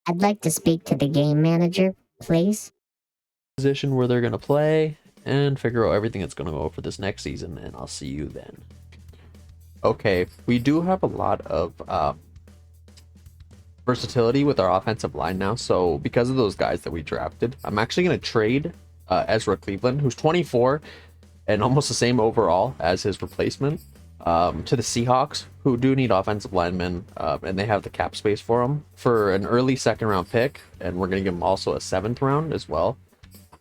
I'd like to speak to the game manager, please. Position where they're going to play and figure out everything that's going to go for this next season, and I'll see you then. Okay, we do have a lot of versatility with our offensive line now, so because of those guys that we drafted, I'm actually going to trade Ezra Cleveland, who's 24 and almost the same overall as his replacement, to the Seahawks, who do need offensive linemen, and they have the cap space for them, for an early second round pick, and we're going to give him also a 7th round as well.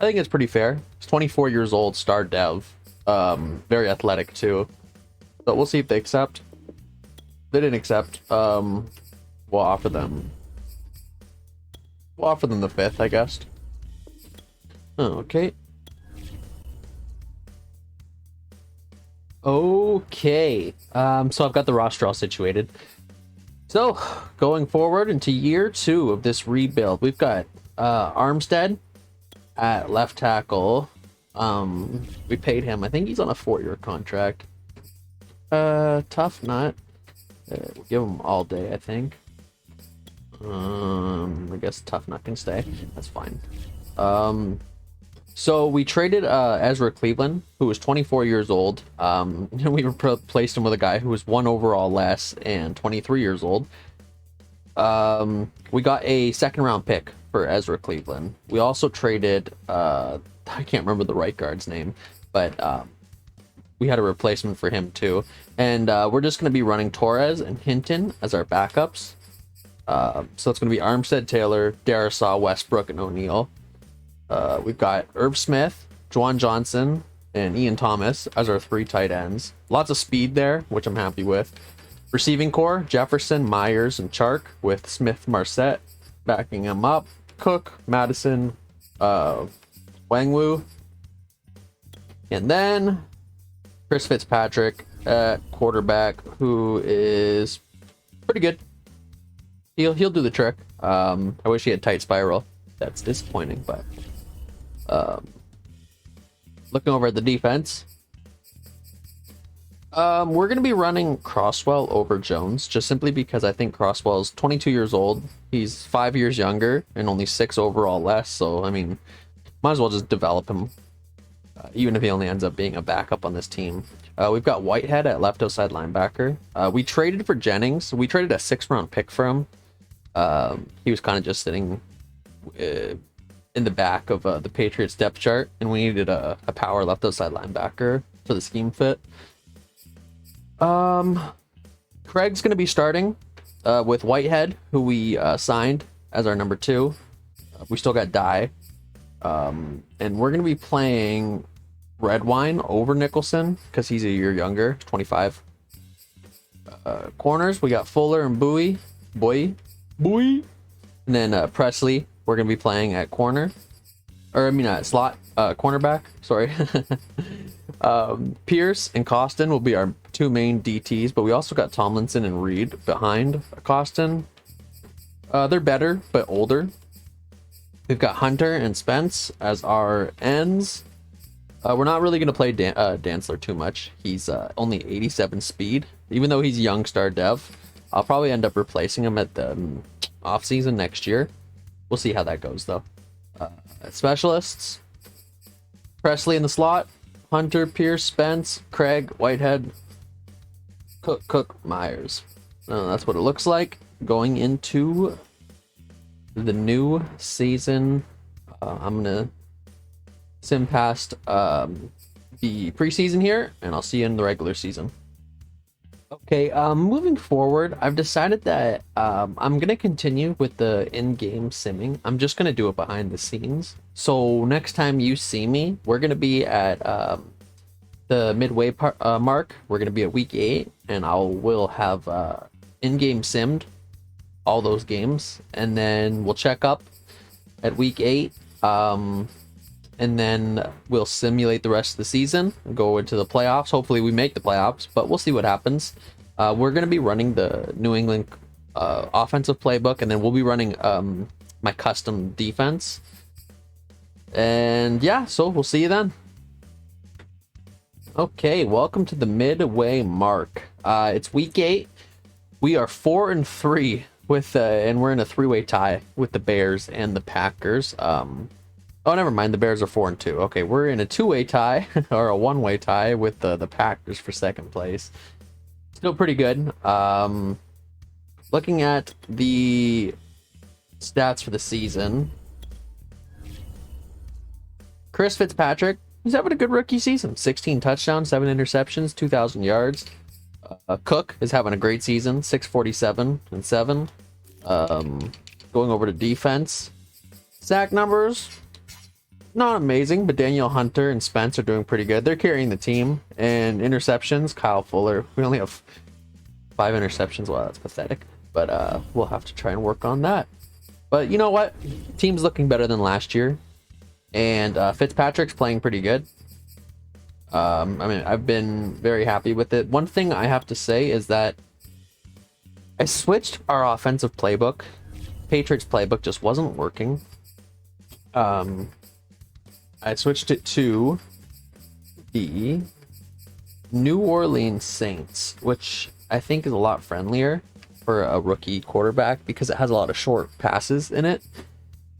I think it's pretty fair. He's 24 years old, star dev, very athletic too. So we'll see if they accept. If they didn't accept, we'll offer them the 5th, I guess. Okay. Okay. So I've got the roster all situated. So going forward into year 2 of this rebuild, we've got Armstead at left tackle. We paid him. I think he's on a 4-year contract. Tough nut. We'll give him all day, I think. I guess Tough Nut can stay. That's fine. So we traded Ezra Cleveland, who was 24 years old. We replaced him with a guy who was 1 overall less and 23 years old. We got a 2nd round pick for Ezra Cleveland. We also traded I can't remember the right guard's name, but we had a replacement for him too. And we're just going to be running Torres and Hinton as our backups. So it's going to be Armstead, Taylor, Darisaw, Westbrook, and O'Neal. We've got Irv Smith, Juwan Johnson, and Ian Thomas as our 3 tight ends. Lots of speed there, which I'm happy with. Receiving core, Jefferson, Myers, and Chark, with Smith, Marset backing him up. Cook, Madison, Wangwu. And then Chris Fitzpatrick at quarterback, who is pretty good. He'll do the trick. I wish he had tight spiral. That's disappointing, but looking over at the defense, we're going to be running Crosswell over Jones, just simply because I think Crosswell's 22 years old. He's 5 years younger and only 6 overall less. So, I mean, might as well just develop him, even if he only ends up being a backup on this team. We've got Whitehead at left outside linebacker. We traded for Jennings. We traded a 6th round pick for him. He was kind of just sitting in the back of the Patriots depth chart, and we needed a power left outside linebacker for the scheme fit. Craig's going to be starting with Whitehead, who we signed as our number 2. We still got Dye. And we're going to be playing Redwine over Nicholson because he's a year younger, 25. Corners, we got Fuller and Bowie. And then Presley, we're going to be playing at corner. Slot, cornerback, sorry. Pierce and Costin will be our 2 main DTs, but we also got Tomlinson and Reed behind Costin. They're better, but older. We've got Hunter and Spence as our ends. We're not really going to play Dantzler too much. He's only 87 speed, even though he's young star dev. I'll probably end up replacing him at the off-season next year. We'll see how that goes, though. Specialists, Presley in the slot, Hunter, Pierce, Spence, Craig, Whitehead, Cook, Myers. That's what it looks like going into the new season. I'm going to sim past the preseason here, and I'll see you in the regular season. Okay, moving forward, I've decided that I'm going to continue with the in-game simming. I'm just going to do it behind the scenes. So next time you see me, we're going to be at the midway mark. We're going to be at week 8, and we'll have in-game simmed all those games. And then we'll check up at week 8. And then we'll simulate the rest of the season and go into the playoffs. Hopefully we make the playoffs, but we'll see what happens. We're going to be running the New England offensive playbook, and then we'll be running my custom defense. And yeah, so we'll see you then. Okay, welcome to the midway mark. It's week 8. We are 4-3 with and we're in a 3-way tie with the Bears and the Packers. Oh, never mind. The Bears are 4-2. Okay, we're in a 2-way tie or a 1-way tie with the Packers for second place. Still pretty good. Looking at the stats for the season, Chris Fitzpatrick, he's having a good rookie season. 16 touchdowns, 7 interceptions, 2,000 yards. Cook is having a great season. 647 and 7. Going over to defense, sack numbers, not amazing, but Danielle Hunter and Spence are doing pretty good. They're carrying the team. And interceptions, Kyle Fuller. We only have 5 interceptions. Wow, that's pathetic. But we'll have to try and work on that. But you know what? Team's looking better than last year. And Fitzpatrick's playing pretty good. I mean, I've been very happy with it. One thing I have to say is that I switched our offensive playbook. Patriots playbook just wasn't working. I switched it to the New Orleans Saints, which I think is a lot friendlier for a rookie quarterback because it has a lot of short passes in it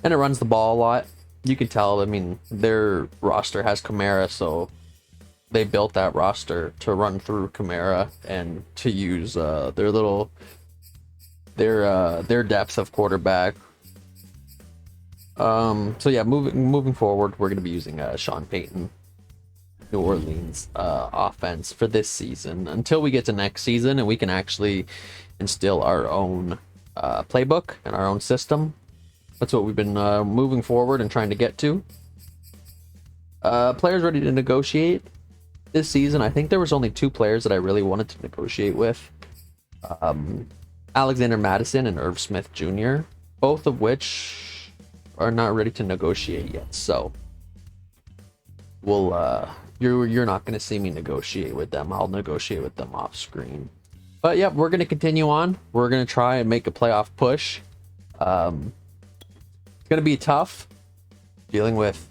and it runs the ball a lot. You can tell, I mean, their roster has Kamara, so they built that roster to run through Kamara and to use their depth of quarterback. So yeah, moving forward, we're going to be using Sean Payton, New Orleans offense for this season until we get to next season and we can actually instill our own playbook and our own system. That's what we've been moving forward and trying to get to. Players ready to negotiate this season. I think there was only 2 players that I really wanted to negotiate with. Alexander Madison and Irv Smith Jr., both of which are not ready to negotiate yet. So we'll you're not going to see me negotiate with them. I'll negotiate with them off screen. But yeah, we're going to continue on. We're going to try and make a playoff push. It's going to be tough dealing with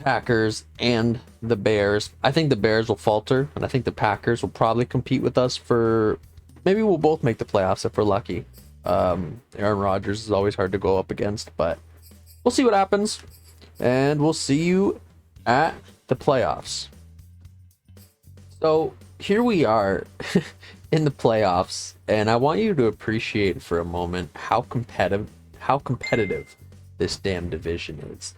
Packers and the Bears. I think the Bears will falter, and I think the Packers will probably compete with us for, maybe we'll both make the playoffs if we're lucky. Aaron Rodgers is always hard to go up against, but we'll see what happens, and we'll see you at the playoffs. So here we are in the playoffs, and I want you to appreciate for a moment how competitive this damn division is.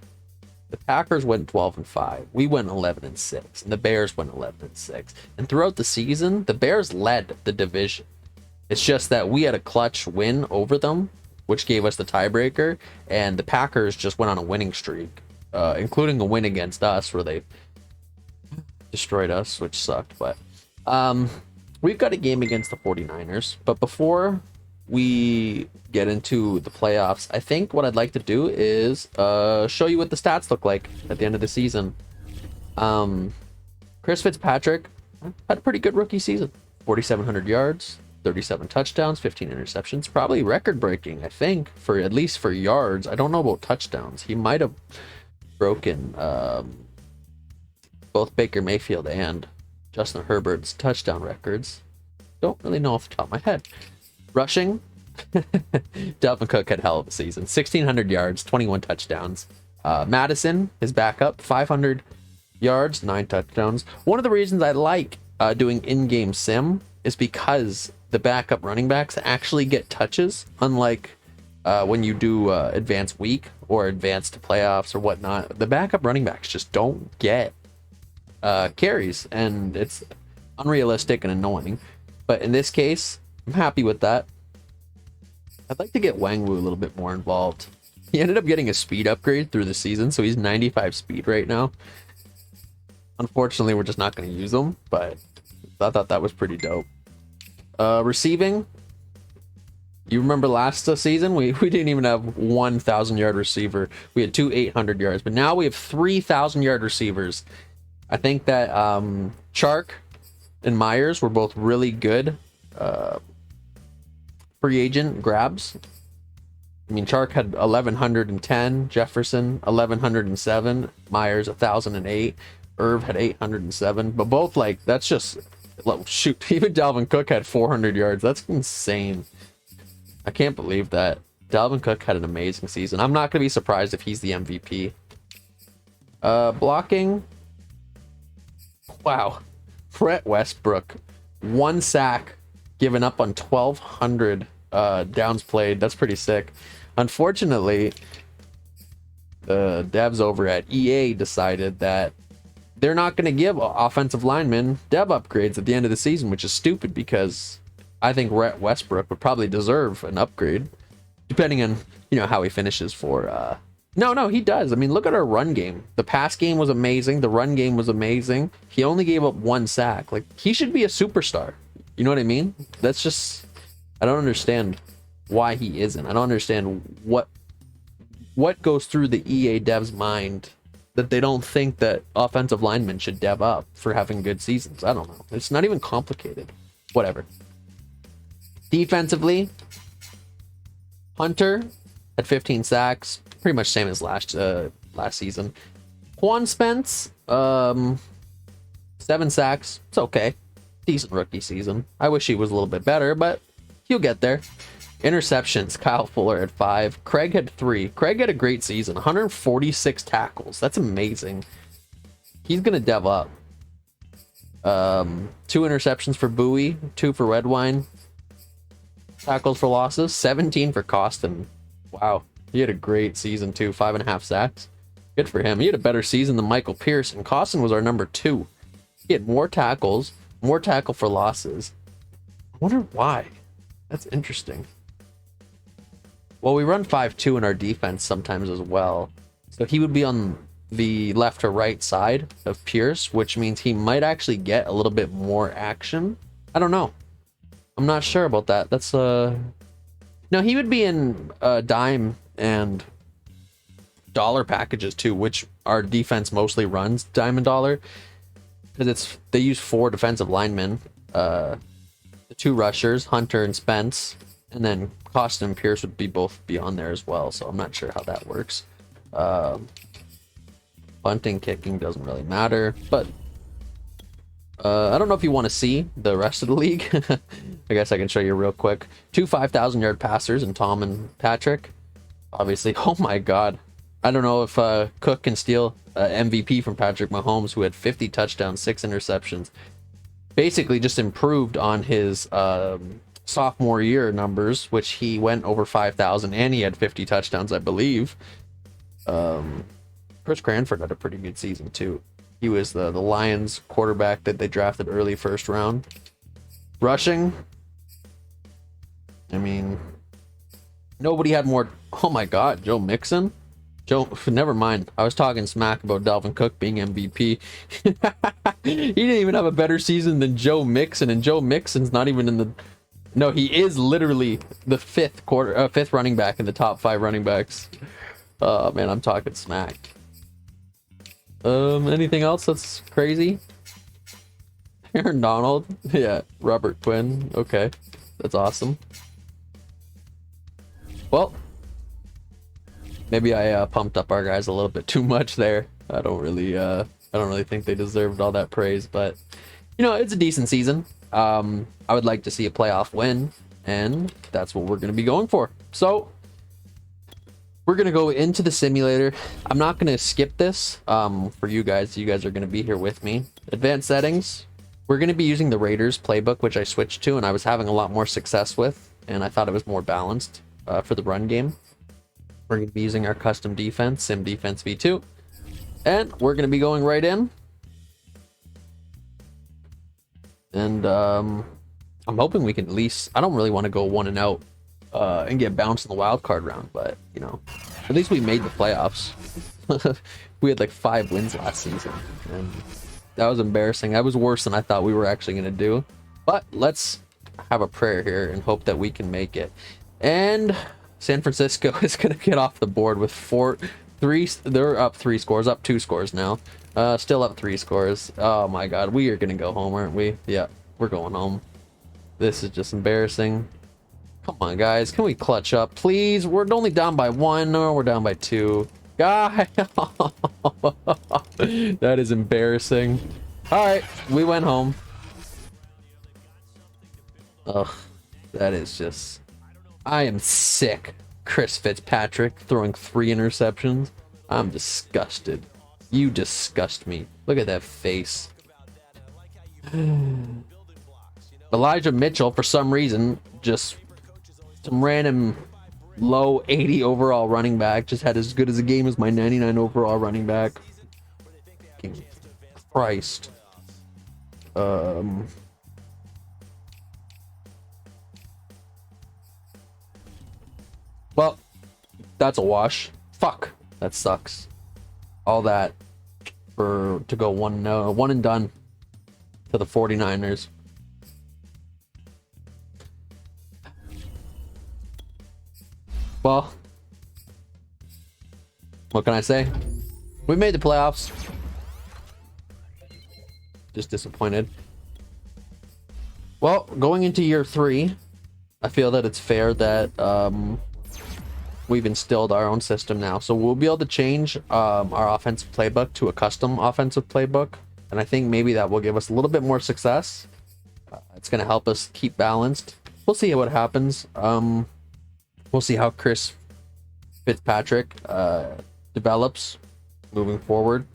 The Packers went 12-5. We went 11-6, and the Bears went 11-6. And throughout the season, the Bears led the division. It's just that we had a clutch win over them, which gave us the tiebreaker, and the Packers just went on a winning streak, including a win against us where they destroyed us, which sucked. But we've got a game against the 49ers. But before we get into the playoffs, I think what I'd like to do is show you what the stats look like at the end of the season. Chris Fitzpatrick had a pretty good rookie season. 4,700 yards, 37 touchdowns, 15 interceptions. Probably record-breaking, I think, for at least for yards. I don't know about touchdowns. He might have broken both Baker Mayfield and Justin Herbert's touchdown records. Don't really know off the top of my head. Rushing, Dalvin Cook had hell of a season. 1,600 yards, 21 touchdowns. Madison, his backup, 500 yards, 9 touchdowns. One of the reasons I like doing in-game sim is because the backup running backs actually get touches, unlike when you do advanced week or advanced playoffs or whatnot. The backup running backs just don't get carries, and it's unrealistic and annoying. But in this case, I'm happy with that. I'd like to get Wangwu a little bit more involved. He ended up getting a speed upgrade through the season, so he's 95 speed right now. Unfortunately, we're just not going to use him, but I thought that was pretty dope. Receiving, you remember last season we didn't even have 1,000 yard receiver. We had 2 800 yards, but now we have 3,000 yard receivers. I think that Chark and Myers were both really good free agent grabs. I mean, Chark had 1,110, Jefferson 1,107, Myers 1,008, Irv had 807, but both, like, that's just, shoot, even Dalvin Cook had 400 yards. That's insane. I can't believe that. Dalvin Cook had an amazing season. I'm not going to be surprised if he's the MVP. Blocking. Wow. Brett Westbrook. 1 sack given up on 1,200 downs played. That's pretty sick. Unfortunately, the devs over at EA decided that they're not going to give offensive linemen dev upgrades at the end of the season, which is stupid because I think Brett Westbrook would probably deserve an upgrade, depending on, how he finishes for... No, he does. I mean, look at our run game. The pass game was amazing. The run game was amazing. He only gave up 1 sack. Like, he should be a superstar. You know what I mean? That's just... I don't understand why he isn't. I don't understand what goes through the EA dev's mind that they don't think that offensive linemen should dev up for having good seasons. I don't know. It's not even complicated. Whatever. Defensively, Hunter had 15 sacks, pretty much same as last season. Quan Spence, 7 sacks. It's okay. Decent rookie season. I wish he was a little bit better, but he'll get there. Interceptions, Kyle Fuller had 5. Craig had 3. Craig had a great season. 146 tackles. That's amazing. He's going to dev up. 2 interceptions for Bowie, 2 for Redwine. Tackles for losses, 17 for Costin. Wow. He had a great season too. 5.5 sacks. Good for him. He had a better season than Michael Pierce, and Costin was our number 2. He had more tackles, more tackle for losses. I wonder why. That's interesting. Well, we run 5-2 in our defense sometimes as well. So he would be on the left or right side of Pierce, which means he might actually get a little bit more action. I don't know. I'm not sure about that. That's no, he would be in dime and dollar packages too, which our defense mostly runs dime and dollar, because they use 4 defensive linemen, the 2 rushers, Hunter and Spence, and then Costin and Pierce would both be on there as well. So I'm not sure how that works. Bunting, kicking doesn't really matter, but I don't know if you want to see the rest of the league. I guess I can show you real quick. 2 5,000-yard passers in Tom and Patrick. Obviously, oh my God. I don't know if Cook can steal MVP from Patrick Mahomes, who had 50 touchdowns, 6 interceptions. Basically just improved on his sophomore year numbers, which he went over 5,000 and he had 50 touchdowns, I believe. Chris Cranford had a pretty good season too. He was the Lions quarterback that they drafted early first round. Rushing, I mean, nobody had more. Oh my God, Joe Mixon. Never mind. I was talking smack about Dalvin Cook being MVP. He didn't even have a better season than Joe Mixon, and Joe Mixon's not even in the. No, he is literally the fifth running back in the top 5 running backs. Oh man, I'm talking smack. Anything else that's crazy? Aaron Donald, yeah. Robert Quinn, okay, that's awesome. Well, maybe I pumped up our guys a little bit too much there. I don't really think they deserved all that praise, but it's a decent season. I would like to see a playoff win, and that's what we're going to be going for. So we're going to go into the simulator. I'm not going to skip this for you guys. You guys are going to be here with me. Advanced settings. We're going to be using the Raiders playbook, which I switched to, and I was having a lot more success with, and I thought it was more balanced for the run game. We're going to be using our custom defense, Sim Defense V2, and we're going to be going right in. And I'm hoping we can at least. I don't really want to go 1-0 and get bounced in the wild card round, but at least we made the playoffs. We had like 5 wins last season, and that was embarrassing. That was worse than I thought we were actually going to do. But let's have a prayer here and hope that we can make it. And San Francisco is going to get off the board with 3. They're up 3 scores, up 2 scores now. Still up 3 scores. Oh my God, we are going to go home, aren't we? Yeah, we're going home. This is just embarrassing. Come on, guys. Can we clutch up, please? We're only down by 1. No, we're down by 2. God. That is embarrassing. All right, we went home. Ugh, that is just... I am sick. Chris Fitzpatrick throwing 3 interceptions. I'm disgusted. You disgust me. Look at that face. Elijah Mitchell, for some reason, just some random low 80 overall running back, just had as good as a game as my 99 overall running back. Fucking Christ. Well, that's a wash. Fuck, that sucks. All that to go one and done to the 49ers. Well, what can I say? We made the playoffs. Just disappointed. Well, going into year 3, I feel that it's fair that we've instilled our own system now. So we'll be able to change our offensive playbook to a custom offensive playbook. And I think maybe that will give us a little bit more success. It's going to help us keep balanced. We'll see what happens. We'll see how Chris Fitzpatrick develops moving forward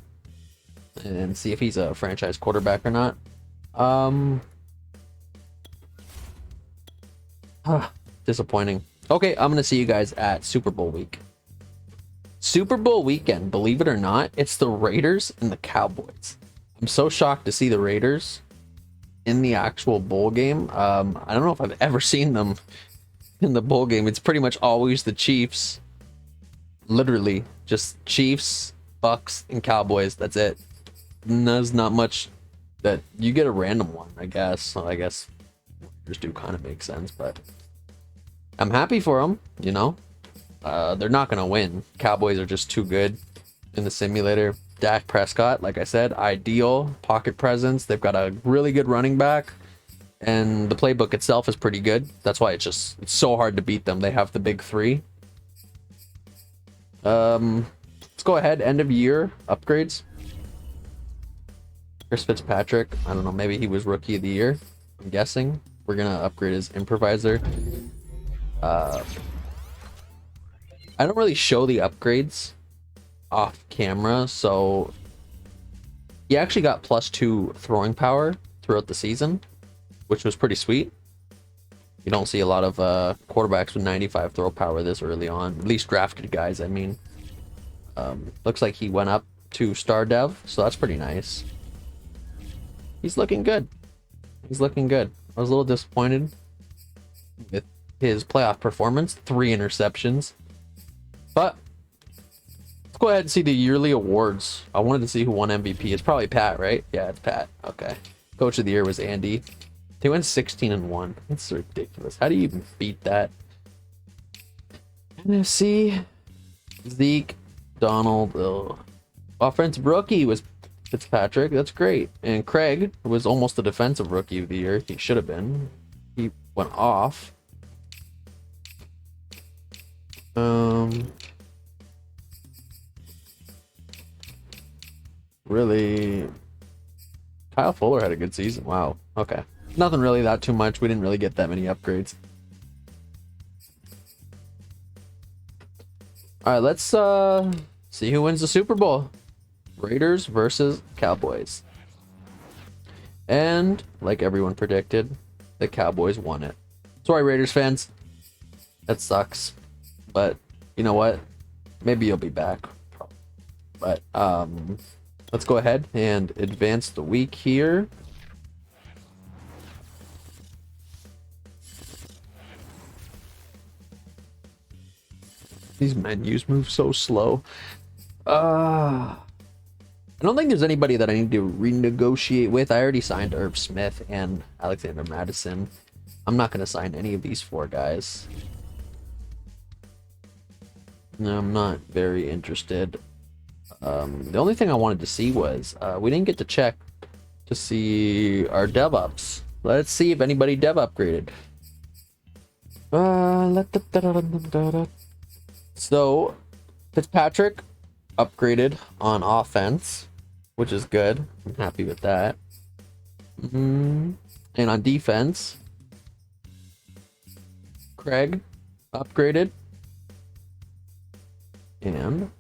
and see if he's a franchise quarterback or not. Disappointing. Okay, I'm going to see you guys at Super Bowl week. Super Bowl weekend, believe it or not, it's the Raiders and the Cowboys. I'm so shocked to see the Raiders in the actual bowl game. I don't know if I've ever seen them in the bowl game. It's pretty much always the Chiefs. Literally, just Chiefs, Bucks, and Cowboys. That's it. There's not much that you get a random one, I guess. So I guess just do kind of make sense, but I'm happy for them, you know. They're not going to win. Cowboys are just too good in the simulator. Dak Prescott, like I said, ideal pocket presence. They've got a really good running back, and the playbook itself is pretty good. That's why it's so hard to beat them. They have the big 3. Let's go ahead. End of year upgrades. Chris Fitzpatrick. I don't know. Maybe he was rookie of the year. I'm guessing. We're gonna upgrade his improviser. I don't really show the upgrades off camera, so he actually got +2 throwing power throughout the season, which was pretty sweet. You don't see a lot of quarterbacks with 95 throw power this early on, at least drafted guys. I mean, looks like he went up to star dev, so that's pretty nice. He's looking good. He's looking good. I was a little disappointed with his playoff performance, 3 interceptions. But let's go ahead and see the yearly awards. I wanted to see who won MVP. It's probably Pat, right? Yeah, it's Pat. Okay. Coach of the year was Andy. He went 16-1. That's ridiculous. How do you even beat that? NFC, Zeke, Donald. Ugh. Offensive rookie was Fitzpatrick. That's great. And Craig was almost the defensive rookie of the year. He should have been. He went off. Really, Kyle Fuller had a good season. Wow. Okay. Nothing really that too much. We didn't really get that many upgrades. All right, let's see who wins the Super Bowl. Raiders versus Cowboys. And like everyone predicted, the Cowboys won it. Sorry, Raiders fans. That sucks. But you know what? Maybe you'll be back. But let's go ahead and advance the week here. These menus move so slow. I don't think there's anybody that I need to renegotiate with. I already signed Irv Smith and Alexander Madison. I'm not going to sign any of these 4 guys. No, I'm not very interested. The only thing I wanted to see was we didn't get to check to see our dev ups. Let's see if anybody dev upgraded. So Fitzpatrick upgraded on offense, which is good. I'm happy with that. And on defense, Craig upgraded. And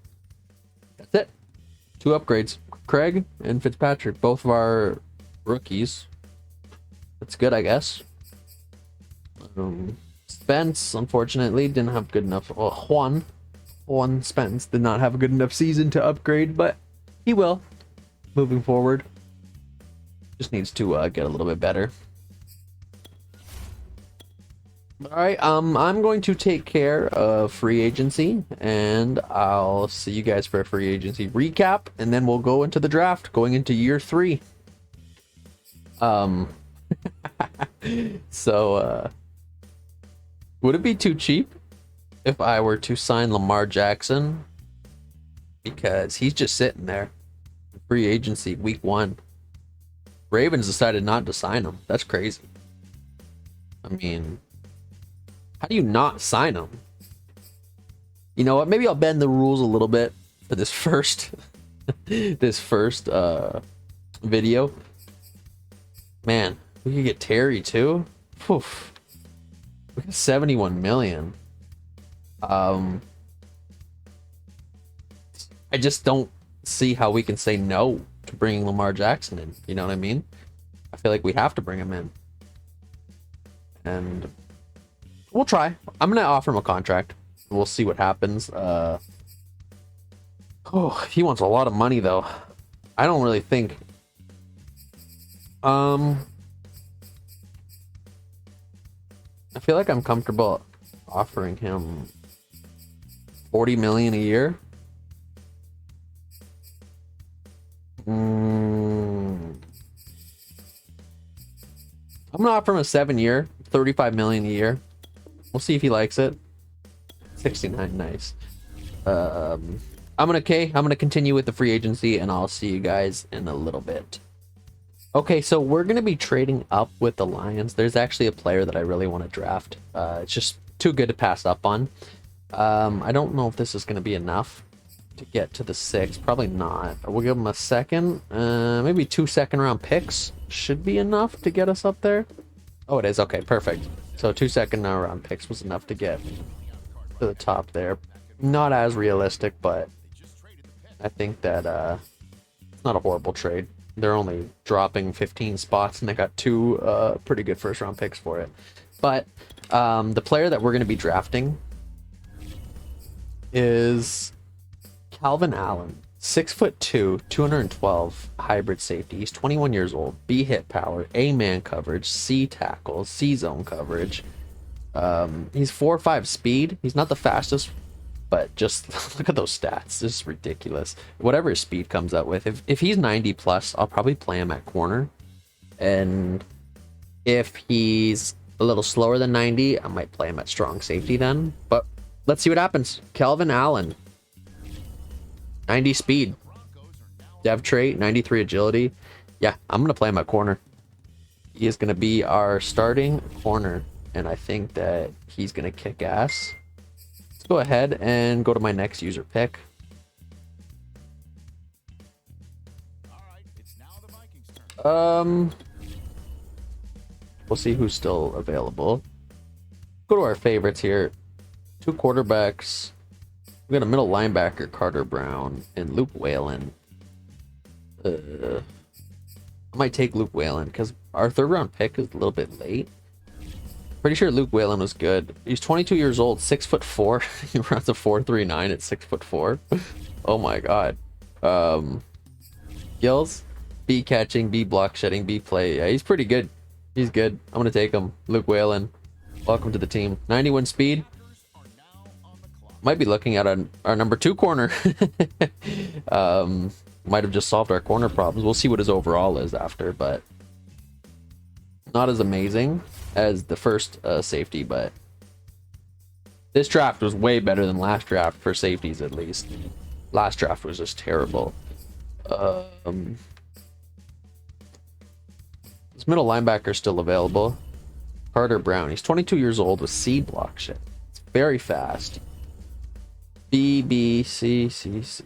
that's it. 2 upgrades. Craig and Fitzpatrick, both of our rookies. That's good, I guess. Spence, unfortunately, didn't have good enough. Juan Spence did not have a good enough season to upgrade, but he will moving forward. Just needs to get a little bit better. All right, I'm going to take care of free agency, and I'll see you guys for a free agency recap, and then we'll go into the draft, going into year 3. So, would it be too cheap if I were to sign Lamar Jackson? Because he's just sitting there. Free agency, week 1. Ravens decided not to sign him. That's crazy. I mean, how do you not sign him? You know what? Maybe I'll bend the rules a little bit for this first video. Man, we could get Terry too. Oof. We got 71 million. I just don't see how we can say no to bringing Lamar Jackson in. You know what I mean? I feel like we have to bring him in. And we'll try. I'm going to offer him a contract. We'll see what happens. He wants a lot of money, though. I don't really think... I feel like I'm comfortable offering him 40 million a year. I'm gonna offer him a 7-year, 35 million a year. We'll see if he likes it. 69, nice. I'm gonna continue with the free agency, and I'll see you guys in a little bit. Okay, so we're gonna be trading up with the Lions. There's actually a player that I really want to draft. It's just too good to pass up on. I don't know if this is gonna be enough to get to the 6. Probably not. We'll give him a second. Maybe 2 second-round picks should be enough to get us up there. Oh, it is. Okay, perfect. So 2 second-round picks was enough to get to the top there. Not as realistic, but I think that it's not a horrible trade. They're only dropping 15 spots, and they got 2 pretty good first-round picks for it. But the player that we're going to be drafting is Calvin Allen, 6'2", 212 hybrid safety. He's 21 years old. B hit power, A man coverage, C tackle, C zone coverage. He's 4.5 speed. He's not the fastest, but just look at those stats. This is ridiculous. Whatever his speed comes out with. If he's 90 plus, I'll probably play him at corner. And if he's a little slower than 90, I might play him at strong safety then. But let's see what happens. Calvin Allen. 90 speed. Dev trait, 93 agility. Yeah, I'm going to play him at corner. He is going to be our starting corner. And I think that he's going to kick ass. Let's go ahead and go to my next user pick. We'll see who's still available. Go to our favorites here. 2 quarterbacks. We got a middle linebacker, Carter Brown, and Luke Whalen. I might take Luke Whalen because our 3rd round pick is a little bit late. Pretty sure Luke Whalen was good. He's 22 years old, 6'4". He runs a 4.39 at 6'4". Oh my god. Skills, B catching, B block shedding, B play. Yeah, he's pretty good. He's good. I'm gonna take him. Luke Whalen. Welcome to the team. 91 speed. Might be looking at our number 2 corner. Might have just solved our corner problems. We'll see what his overall is after, but not as amazing as the first safety, but this draft was way better than last draft for safeties, at least. Last draft was just terrible. This middle linebacker is still available. Carter Brown. He's 22 years old with C block shit. It's very fast. B, B, C, C, C.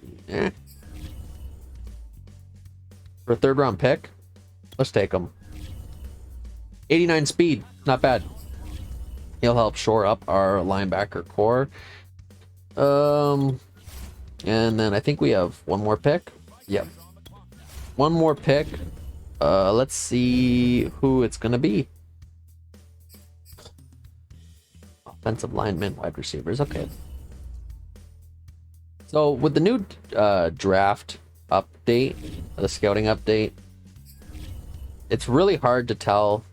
For a 3rd round pick, let's take him. 89 speed, not bad. He'll help shore up our linebacker core. And then I think we have one more pick. Yep. One more pick. Let's see who it's gonna be. Offensive linemen, wide receivers. Okay. So with the new draft update, the scouting update, it's really hard to tell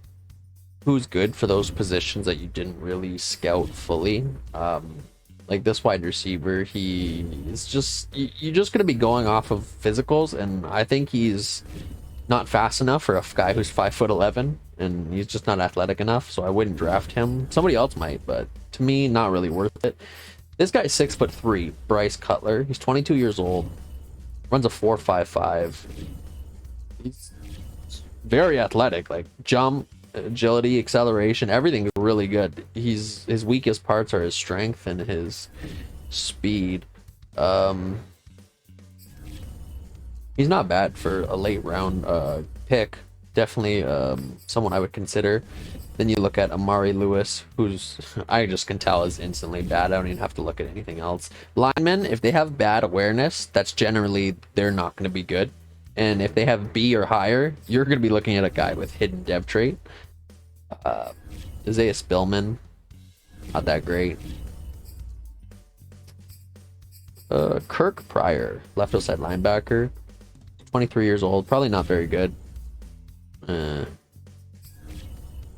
who's good for those positions that you didn't really scout fully. Like this wide receiver, you're just going to be going off of physicals, and I think he's not fast enough for a guy who's 5'11", and he's just not athletic enough, so I wouldn't draft him. Somebody else might, but to me, not really worth it. This guy's 6'3", Bryce Cutler. He's 22 years old, runs a 4.55. He's very athletic, like jump, agility, acceleration, everything is really good. His weakest parts are his strength and his speed. He's not bad for a late round pick. Definitely someone I would consider. Then you look at Amari Lewis, who's I just can tell is instantly bad. I don't even have to look at anything else. Linemen, if they have bad awareness, that's generally they're not going to be good. And if they have B or higher, you're going to be looking at a guy with hidden dev trait. Isaiah Spillman, not that great. Kirk Pryor, left outside linebacker, 23 years old, probably not very good.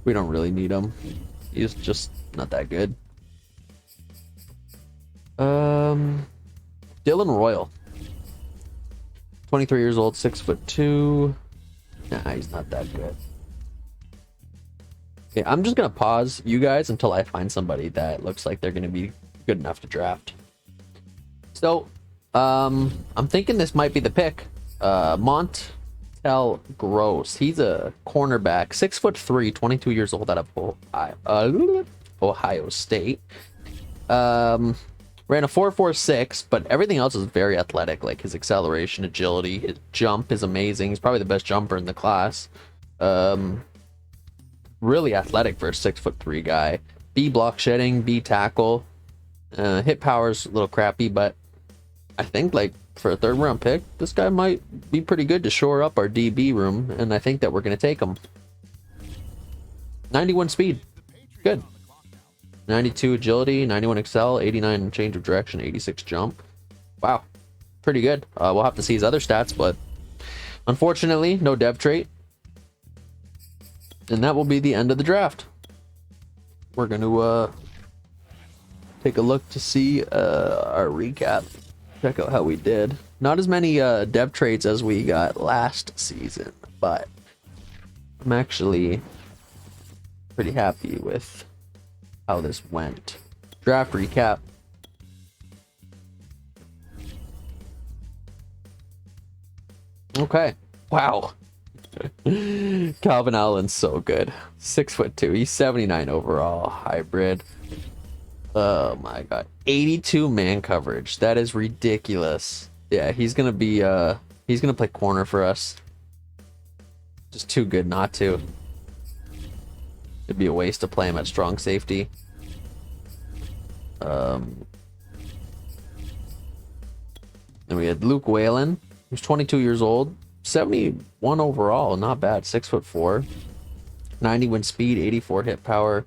We don't really need him. He's just not that good. Dylan Royal, 23 years old, 6'2". Nah, he's not that good. Okay, I'm just gonna pause you guys until I find somebody that looks like they're gonna be good enough to draft. So, I'm thinking this might be the pick. Montel Gross. He's a cornerback, 6'3", 22 years old, out of Ohio State. Ran a 4.46, but everything else is very athletic. Like his acceleration, agility, his jump is amazing. He's probably the best jumper in the class. Really athletic for a 6'3" guy. B block shedding, B tackle. Hit power's a little crappy, but I think like for a third round pick, this guy might be pretty good to shore up our DB room, and I think that we're gonna take him. 91 speed, good. 92 agility, 91 excel, 89 change of direction, 86 jump. Wow, pretty good. We'll have to see his other stats, but unfortunately, no dev trait. And that will be the end of the draft. We're going to take a look to see our recap. Check out how we did. Not as many dev traits as we got last season, but I'm actually pretty happy with how this went. Draft recap. Okay. Wow. Calvin Allen's so good. 6'2". He's 79 overall. Hybrid. Oh my god. 82 man coverage. That is ridiculous. Yeah, he's gonna play corner for us. Just too good not to. It'd be a waste to play him at strong safety. Then we had Luke Whalen, who's 22 years old, 71 overall, not bad, 6'4", 90 wind speed, 84 hit power.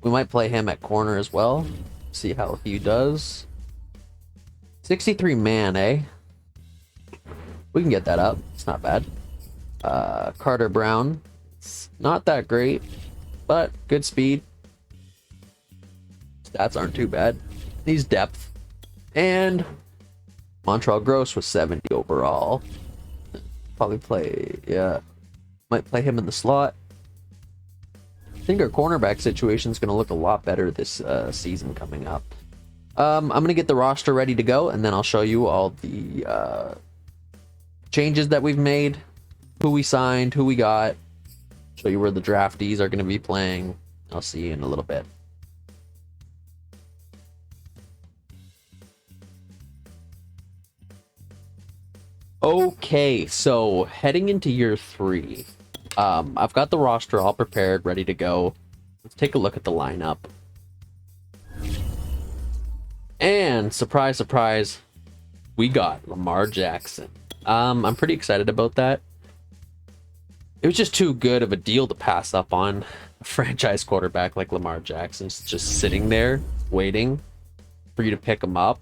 We might play him at corner as well, see how he does. 63 man, eh? We can get that up, it's not bad. Carter Brown, it's not that great, but good speed. Stats aren't too bad. He's depth. And Montrell Gross was 70 overall. Probably might play him in the slot. I think our cornerback situation is going to look a lot better this season coming up. I'm going to get the roster ready to go, and then I'll show you all the changes that we've made, who we signed, who we got, show you where the draftees are going to be playing. I'll see you in a little bit. Okay, so heading into year 3, I've got the roster all prepared, ready to go. take a look at the lineup. And surprise, surprise, we got Lamar Jackson. I'm pretty excited about that. It was just too good of a deal to pass up on. A franchise quarterback like Lamar Jackson's just sitting there waiting for you to pick him up.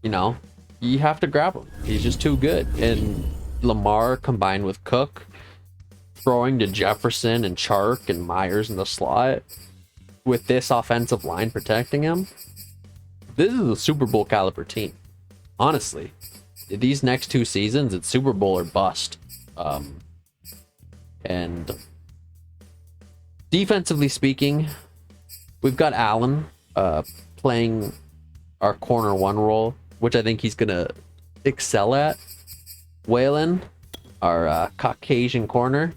You know, you have to grab him. He's just too good. And Lamar combined with Cook, throwing to Jefferson and Chark and Myers in the slot, with this offensive line protecting him, this is a Super Bowl caliber team. Honestly, these next 2 seasons, it's Super Bowl or bust. And defensively speaking, we've got Allen playing our corner 1 role, which I think he's gonna excel at. Whalen, our Caucasian corner,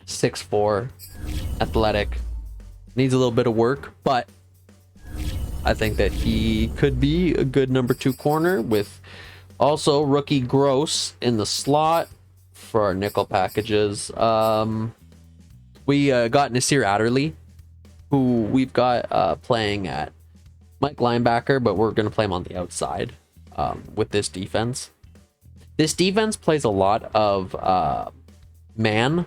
6'4", athletic, needs a little bit of work, but I think that he could be a good number 2 corner, with also rookie Gross in the slot for our nickel packages. We got Nasir Adderley, who we've got playing at Mike linebacker, but we're going to play him on the outside with this defense. This defense plays a lot of man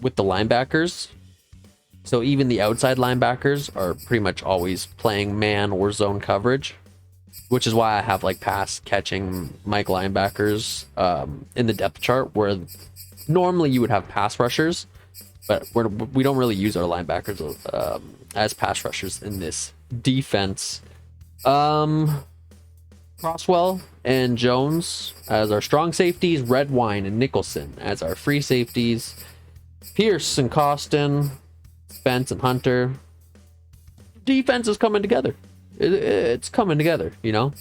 with the linebackers. So even the outside linebackers are pretty much always playing man or zone coverage, which is why I have like pass catching Mike linebackers in the depth chart, where normally you would have pass rushers, but we don't really use our linebackers as pass rushers in this defense. Crosswell and Jones as our strong safeties, Redwine and Nicholson as our free safeties, Pierce and Costin, Spence and Hunter. Defense is coming together. It's coming together, you know.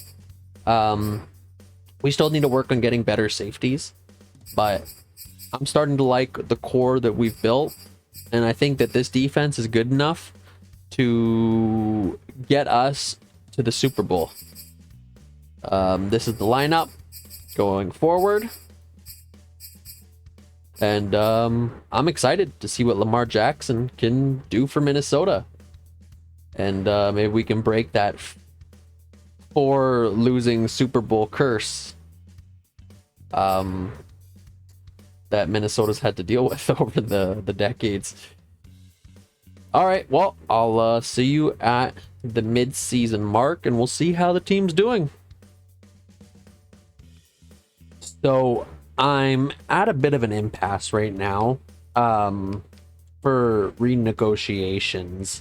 We still need to work on getting better safeties, but I'm starting to like the core that we've built, and I think that this defense is good enough to get us to the Super Bowl. This is the lineup going forward, and I'm excited to see what Lamar Jackson can do for Minnesota, and maybe we can break that 4 losing Super Bowl curse that Minnesota's had to deal with over the decades. All right, well, I'll see you at the mid-season mark, and we'll see how the team's doing. So I'm at a bit of an impasse right now for renegotiations.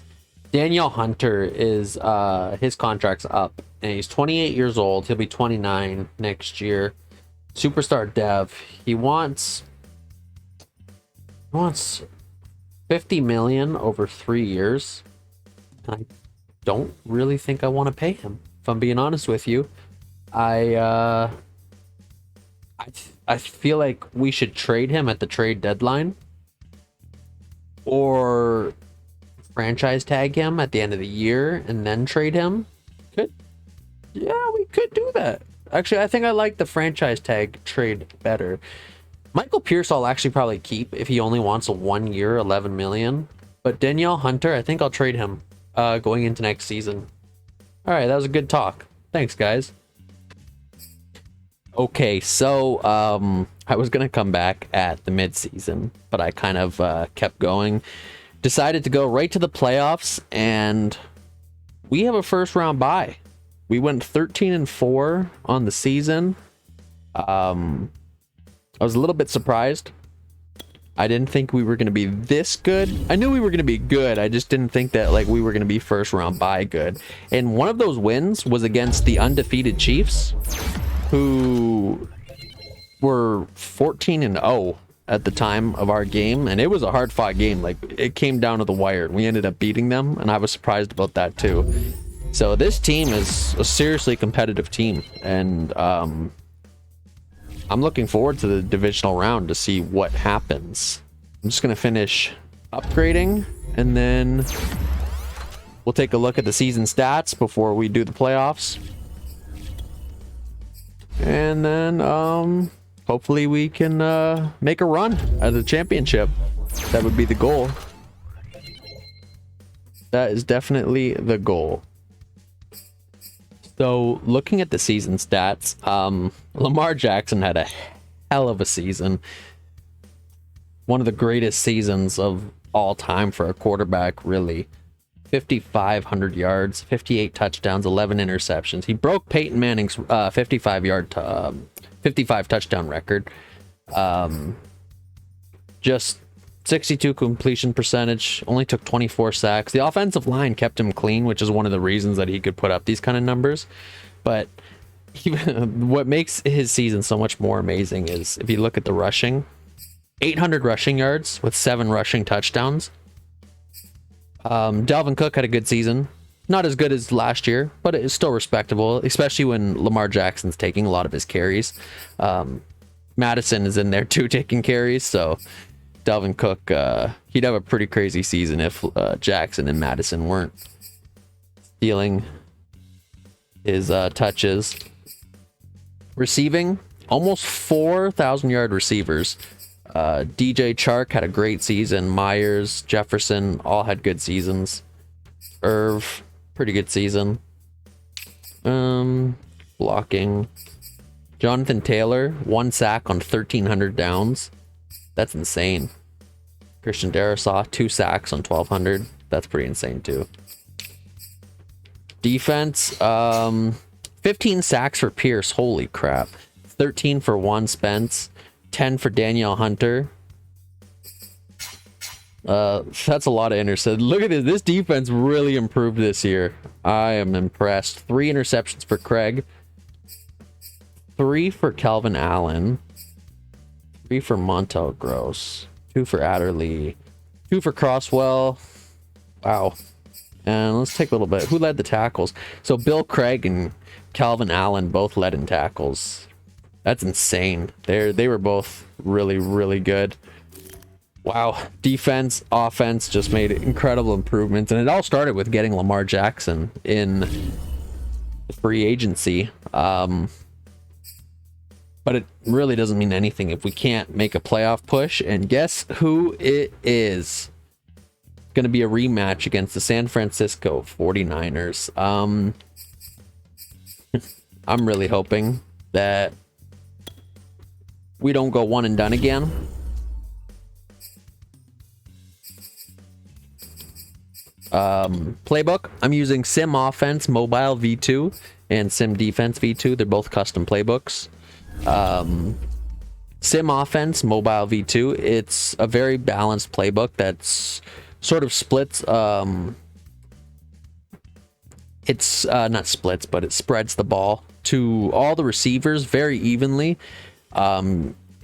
Danielle Hunter is his contract's up, and he's 28 years old. He'll be 29 next year. Superstar dev. He wants 50 million over 3 years. I don't really think I want to pay him, if I'm being honest with you. I feel like we should trade him at the trade deadline, or franchise tag him at the end of the year and then trade him. We could do that. Actually, I think I like the franchise tag trade better. Michael Pierce I'll actually probably keep if he only wants a 1 year, 11 million. But Danielle Hunter, I think I'll trade him going into next season. All right, that was a good talk. Thanks, guys. Okay, so I was going to come back at the midseason, but I kind of kept going. Decided to go right to the playoffs, and we have a first round bye. We went 13-4 on the season. I was a little bit surprised. I didn't think we were going to be this good. I knew we were going to be good. I just didn't think that like we were going to be first round bye good. And one of those wins was against the undefeated Chiefs, who were 14-0 at the time of our game, and it was a hard-fought game. Like, it came down to the wire, and we ended up beating them, and I was surprised about that too. So this team is a seriously competitive team, and I'm looking forward to the divisional round to see what happens. I'm just gonna finish upgrading, and then we'll take a look at the season stats before we do the playoffs. And then hopefully we can make a run at the championship. That would be the goal. That is definitely the goal. So, looking at the season stats, Lamar Jackson had a hell of a season. One of the greatest seasons of all time for a quarterback, really. 5,500 yards, 58 touchdowns, 11 interceptions. He broke Peyton Manning's 55 touchdown record. Just 62 completion percentage, only took 24 sacks. The offensive line kept him clean, which is one of the reasons that he could put up these kind of numbers. But what makes his season so much more amazing is if you look at the rushing, 800 rushing yards with 7 rushing touchdowns. Dalvin Cook had a good season. Not as good as last year, but it is still respectable, especially when Lamar Jackson's taking a lot of his carries. Madison is in there too, taking carries, so Dalvin Cook, he'd have a pretty crazy season if Jackson and Madison weren't stealing his touches. Receiving, almost 4,000-yard receivers. DJ Chark had a great season. Myers, Jefferson, all had good seasons. Irv, pretty good season. Blocking. Jonathan Taylor, 1 sack on 1,300 downs. That's insane. Christian Darrisaw, 2 sacks on 1,200. That's pretty insane too. Defense, 15 sacks for Pierce. Holy crap. 13 for Juan Spence. 10 for Danielle Hunter. That's a lot of interceptions. Look at this. This defense really improved this year. I am impressed. 3 interceptions for Craig. 3 for Calvin Allen. 3 for Montel Gross. 2 for Adderley. 2 for Crosswell. Wow. And let's take a little bit. Who led the tackles? So Bill Craig and Calvin Allen both led in tackles. That's insane. They were both really, really good. Wow. Defense, offense just made incredible improvements. And it all started with getting Lamar Jackson in the free agency. But it really doesn't mean anything if we can't make a playoff push. And guess who it is? It's going to be a rematch against the San Francisco 49ers. I'm really hoping that we don't go one and done again. Playbook, I'm using Sim Offense Mobile V2 and Sim Defense V2. They're both custom playbooks. Sim Offense Mobile V2, it's a very balanced playbook that's sort of splits. It's not splits, but it spreads the ball to all the receivers very evenly.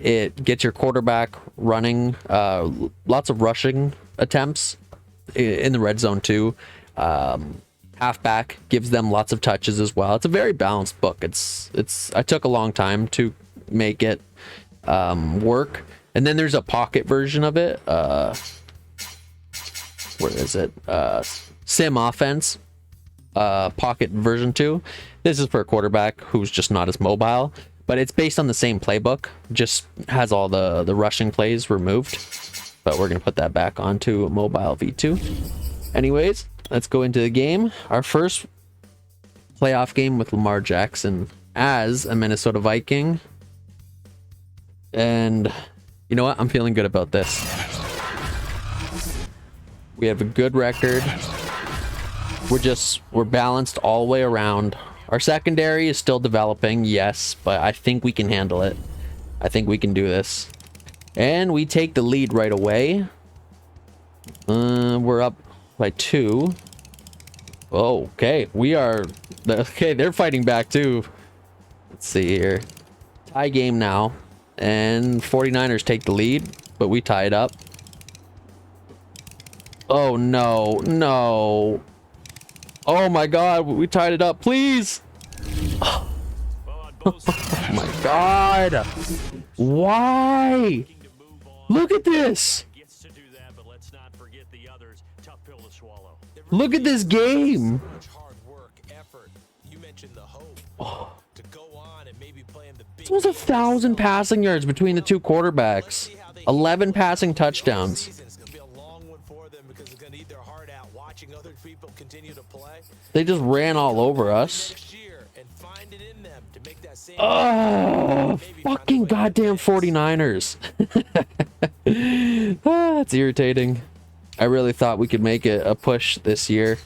It gets your quarterback running, lots of rushing attempts in the red zone too. Halfback gives them lots of touches as well. It's a very balanced book. I took a long time to make it work. And then there's a pocket version of it. Where is it? Sim Offense, pocket version 2. This is for a quarterback who's just not as mobile, but it's based on the same playbook, just has all the rushing plays removed. But we're going to put that back onto mobile V2. Anyways, let's go into the game. Our first playoff game with Lamar Jackson as a Minnesota Viking. And you know what? I'm feeling good about this. We have a good record. We're balanced all the way around. Our secondary is still developing, yes, but I think we can handle it. I think we can do this. And we take the lead right away. We're up by 2. Oh, okay. They're fighting back too. Let's see here. Tie game now. And 49ers take the lead, but we tie it up. Oh, no. Oh my God, we tied it up, please. Oh my God. Why? Look at this. Look at this game. It's almost 1,000 passing yards between the two quarterbacks. 11 passing touchdowns. They just ran all over us. Oh, fucking goddamn 49ers. That's irritating. I really thought we could make a push this year.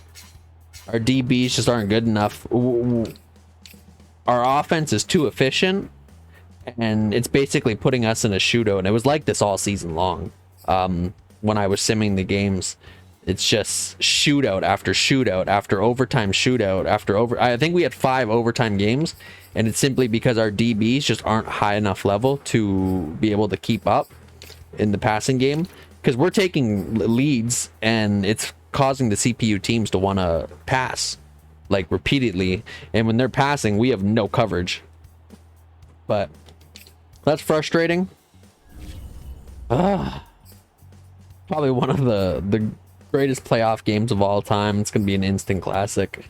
Our DBs just aren't good enough. Our offense is too efficient, and it's basically putting us in a shootout. And it was like this all season long. When I was simming the games, it's just shootout after shootout after overtime shootout after I think we had 5 overtime games, and it's simply because our DBs just aren't high enough level to be able to keep up in the passing game, because we're taking leads and it's causing the CPU teams to want to pass like repeatedly, and when they're passing we have no coverage. But that's frustrating. Probably one of the greatest playoff games of all time. It's gonna be an instant classic.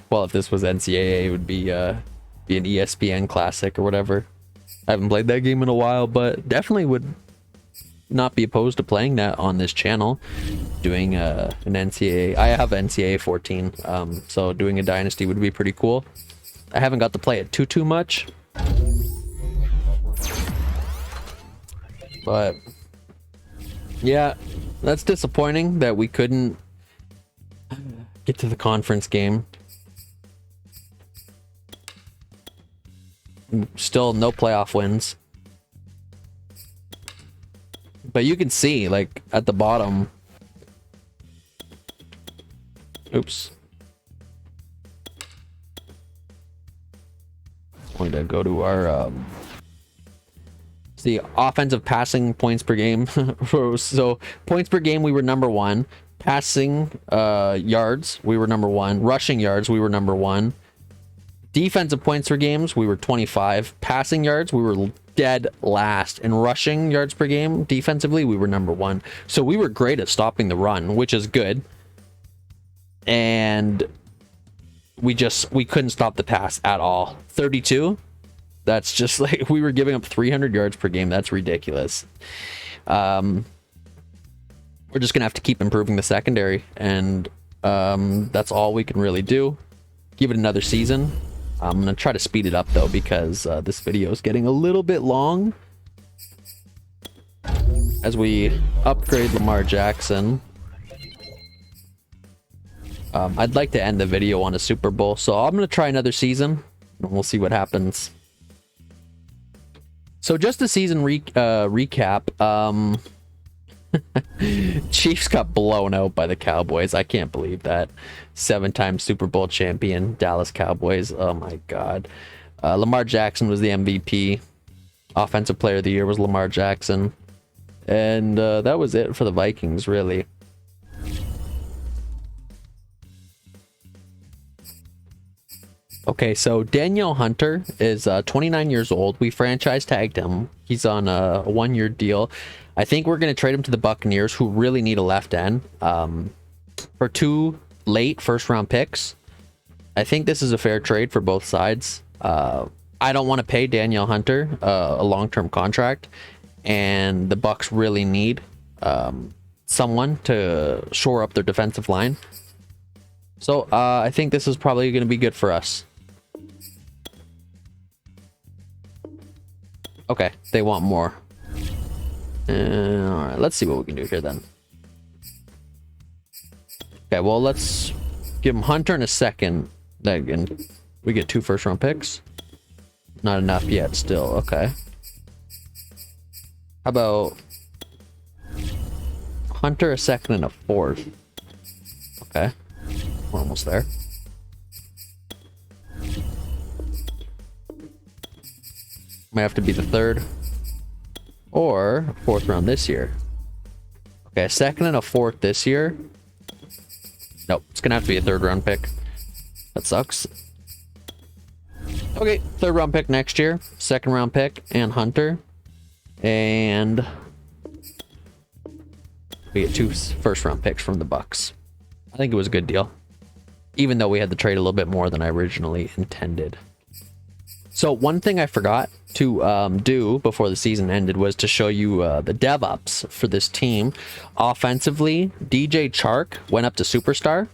Well, if this was NCAA, it would be an ESPN classic or whatever. I haven't played that game in a while, but definitely would not be opposed to playing that on this channel. Doing an NCAA. I have NCAA 14, so doing a dynasty would be pretty cool. I haven't got to play it too much, but yeah, that's disappointing that we couldn't get to the conference game. Still no playoff wins. But you can see, like, at the bottom. Oops. Going to go to our the offensive passing points per game. So points per game, we were number 1. Passing yards, we were number 1. Rushing yards, we were number 1. Defensive points per games, we were 25. Passing yards, we were dead last. And rushing yards per game, defensively, we were number 1. So we were great at stopping the run, which is good. And we couldn't stop the pass at all. 32. That's just like, we were giving up 300 yards per game. That's ridiculous. We're just gonna have to keep improving the secondary, and that's all we can really do. Give it another season. I'm gonna try to speed it up though, because this video is getting a little bit long as we upgrade Lamar Jackson. I'd like to end the video on a Super Bowl, so I'm gonna try another season and we'll see what happens. So just a season recap. Chiefs got blown out by the Cowboys. I can't believe that. 7-time Super Bowl champion Dallas Cowboys. Oh my god. Lamar Jackson was the MVP. Offensive player of the year was Lamar Jackson. And that was it for the Vikings, really. Okay, so Danielle Hunter is 29 years old. We franchise tagged him. He's on a 1-year deal. I think we're going to trade him to the Buccaneers, who really need a left end, for 2 late first-round picks. I think this is a fair trade for both sides. I don't want to pay Danielle Hunter a long-term contract, and the Bucs really need someone to shore up their defensive line. So I think this is probably going to be good for us. Okay, they want more. All right, let's see what we can do here then. Okay, well, let's give him Hunter in a second. Again, we get 2 first-round picks. Not enough yet, still. Okay. How about Hunter a second and a 4th? Okay, we're almost there. Might have to be the 3rd or 4th round this year. Okay, a 2nd and a 4th this year. Nope, it's gonna have to be a 3rd round pick. That sucks. Okay, 3rd round pick next year, 2nd round pick, and Hunter. And we get 2 first round picks from the Bucs. I think it was a good deal, even though we had to trade a little bit more than I originally intended. So one thing I forgot to do before the season ended was to show you the dev-ups for this team. Offensively, DJ Chark went up to superstar.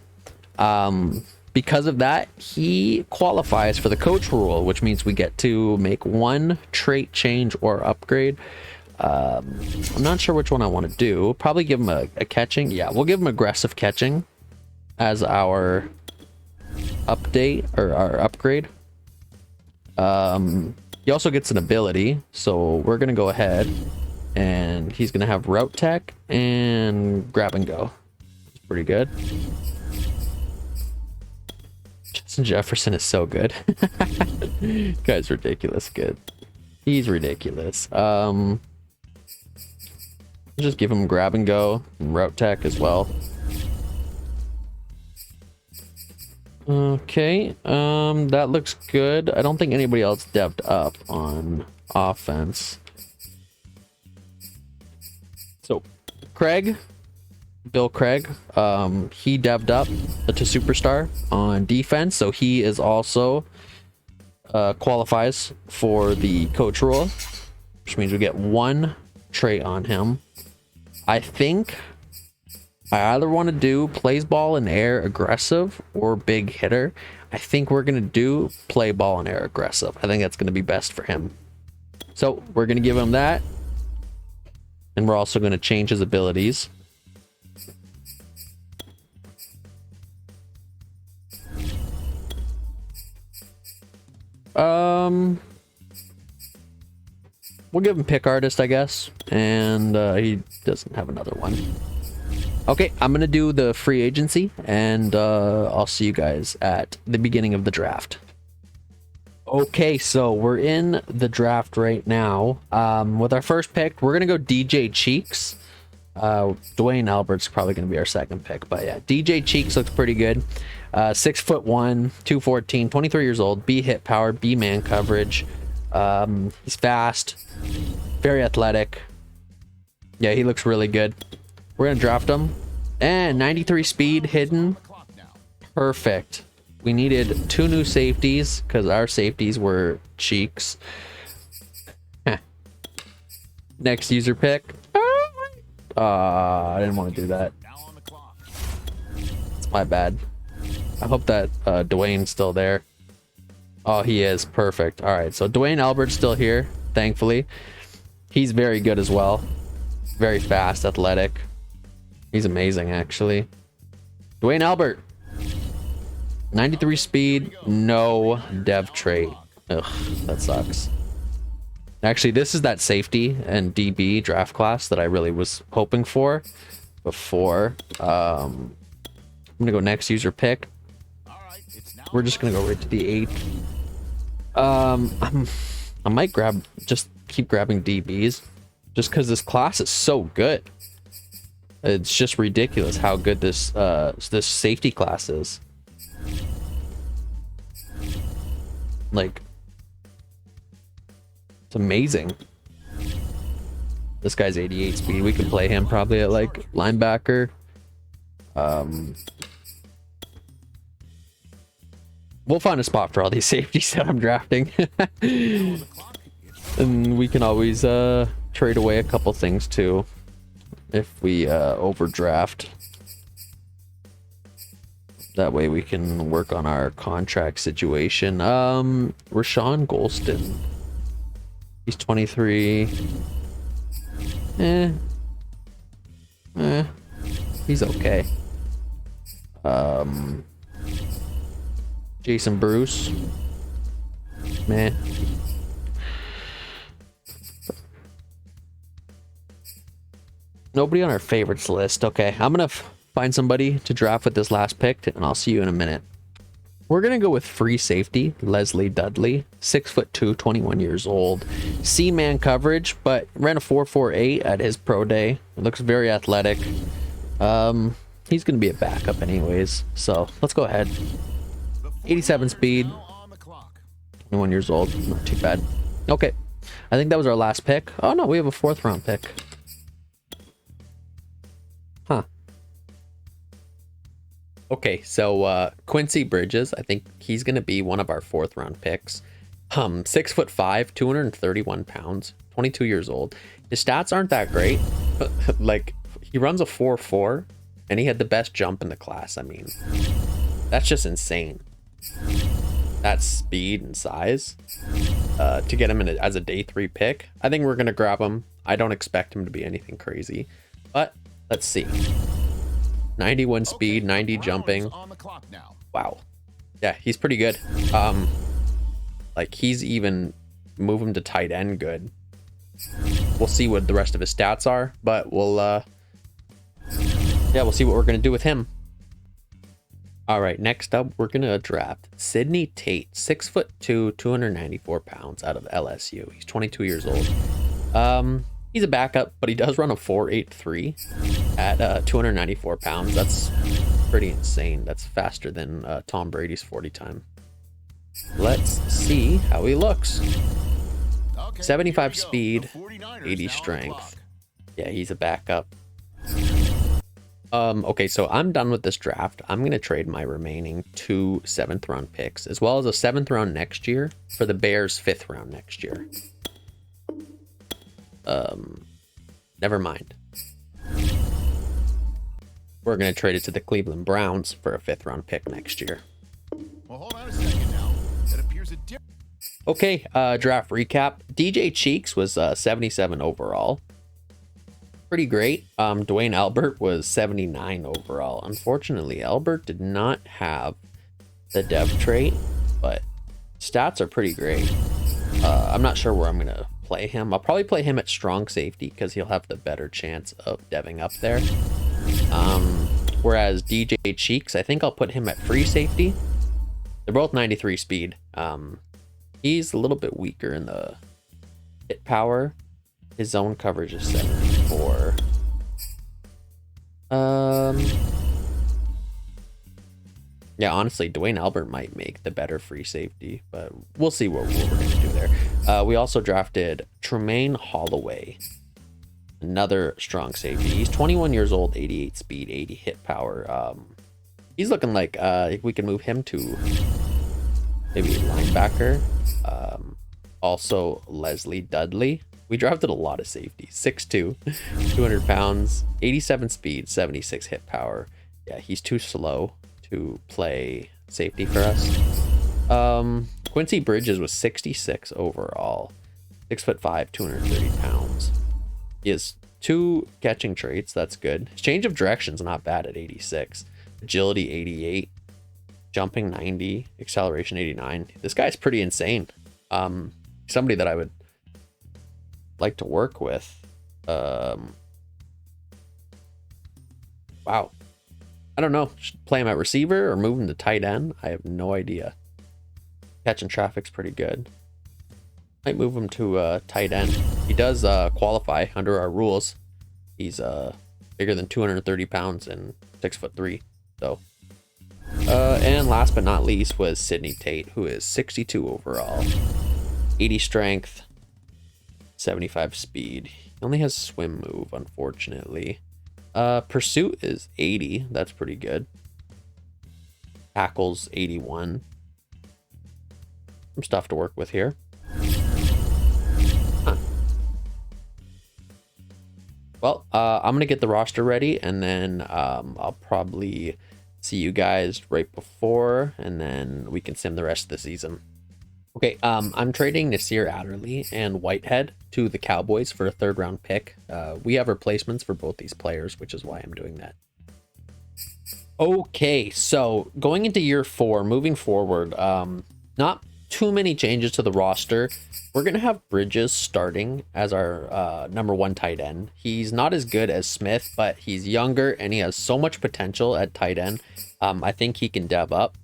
Because of that, he qualifies for the coach rule, which means we get to make one trait change or upgrade. I'm not sure which one I want to do. Probably give him a catching. Yeah, we'll give him aggressive catching as our update or our upgrade. He also gets an ability, so we're gonna go ahead and he's gonna have route tech and grab and go. It's pretty good. Justin Jefferson is so good. Guy's ridiculous good. He's ridiculous. Just give him grab and go and route tech as well. Okay, that looks good. I don't think anybody else dev'd up on offense. So, Bill Craig, he dev'd up to superstar on defense, so he is also qualifies for the coach role, which means we get one trait on him. I think I either want to do plays ball in air aggressive or big hitter. I think we're going to do play ball in air aggressive. I think that's going to be best for him. So we're going to give him that. And we're also going to change his abilities. We'll give him pick artist, I guess. And he doesn't have another one. Okay, I'm going to do the free agency, and I'll see you guys at the beginning of the draft. Okay, so we're in the draft right now. With our first pick, we're going to go DJ Cheeks. Dwayne Albert's probably going to be our second pick, but yeah, DJ Cheeks looks pretty good. 6'1", 214, 23 years old, B hit power, B man coverage. He's fast, very athletic. Yeah, he looks really good. We're going to draft him. And 93 speed hidden. Perfect. We needed 2 new safeties because our safeties were Cheeks. Next user pick. I didn't want to do that. It's my bad. I hope that Dwayne's still there. Oh, he is. Perfect. All right, so Dwayne Albert's still here, thankfully. He's very good as well. Very fast, athletic. He's amazing, actually. Dwayne Albert. 93 speed, no dev trait. Ugh, that sucks. Actually, this is that safety and DB draft class that I really was hoping for before. I'm going to go next user pick. We're just going to go right to the 8th. I might keep grabbing DBs just because this class is so good. It's just ridiculous how good this safety class is. Like, it's amazing. This guy's 88 speed. We can play him probably at like linebacker. We'll find a spot for all these safeties that I'm drafting. And we can always trade away a couple things too if we overdraft. That way we can work on our contract situation. Rashawn Golston. He's 23. He's okay. Jason Bruce. Meh. Nobody on our favorites list. Okay, I'm gonna find somebody to draft with this last pick, and I'll see you in a minute. We're gonna go with free safety, Leslie Dudley, 6'2", 21 years old, C-man coverage, but ran a 4.48 at his pro day. It looks very athletic. He's gonna be a backup anyways, so let's go ahead. 87 speed, 21 years old, not too bad. Okay, I think that was our last pick. Oh no, we have a 4th round pick. Huh. Okay, so Quincy Bridges, I think he's gonna be one of our 4th round picks. 6'5", 231 pounds, 22 years old. His stats aren't that great, but like he runs a 4.4, and he had the best jump in the class. I mean, That's just insane. That speed and size to get him in as a day 3 pick. I think we're going to grab him. I don't expect him to be anything crazy, but let's see. 91 speed, 90 jumping. Wow. Yeah, he's pretty good. Like he's even move him to tight end good. We'll see what the rest of his stats are, but we'll we'll see what we're going to do with him. All right, next up, we're going to draft Sidney Tate, 6'2", 294 pounds out of LSU. He's 22 years old. He's a backup, but he does run a 4.83 at 294 pounds. That's pretty insane. That's faster than Tom Brady's 40 time. Let's see how he looks. 75 speed, 80 strength. Yeah, he's a backup. Okay, so I'm done with this draft. I'm going to trade my remaining 2 7th round picks, as well as a 7th round next year for the Bears' 5th round next year. Never mind. We're going to trade it to the Cleveland Browns for a 5th round pick next year. Well, hold on a second now. That appears a Okay, draft recap. DJ Cheeks was 77 overall. Pretty great. Dwayne Albert was 79 overall. Unfortunately, Albert did not have the dev trait, but stats are pretty great. I'm not sure where I'm going to play him. I'll probably play him at strong safety because he'll have the better chance of deving up there. Whereas DJ Cheeks, I think I'll put him at free safety. They're both 93 speed. He's a little bit weaker in the hit power. His zone coverage is 74. Yeah, honestly, Dwayne Albert might make the better free safety, but we'll see what we're going to do there. We also drafted Tremaine Holloway, another strong safety. He's 21 years old, 88 speed, 80 hit power. He's looking like if we can move him to maybe linebacker. Also, Leslie Dudley. We drafted a lot of safeties. 6'2", 200 pounds, 87 speed, 76 hit power. Yeah, he's too slow to play safety for us. Quincy Bridges was 66 overall, 6'5", 230 pounds. He has 2 catching traits. That's good. His change of direction's not bad at 86. Agility 88, jumping 90, acceleration 89. This guy's pretty insane. Somebody that I would like to work with. Wow. I don't know. Should play him at receiver or move him to tight end? I have no idea. Catching traffic's pretty good. Might move him to tight end. He does qualify under our rules. He's bigger than 230 pounds and 6'3". So, and last but not least was Sidney Tate, who is 62 overall, 80 strength, 75 speed. He only has swim move, unfortunately. Pursuit is 80. That's pretty good. Tackles 81. Some stuff to work with here. Huh. Well, I'm gonna get the roster ready, and then I'll probably see you guys right before, and then we can sim the rest of the season. Okay, I'm trading Nasir Adderley and Whitehead to the Cowboys for a 3rd round pick. We have replacements for both these players, which is why I'm doing that. Okay, so going into year 4, moving forward, not too many changes to the roster. We're going to have Bridges starting as our number 1 tight end. He's not as good as Smith, but he's younger and he has so much potential at tight end. I think he can dev up.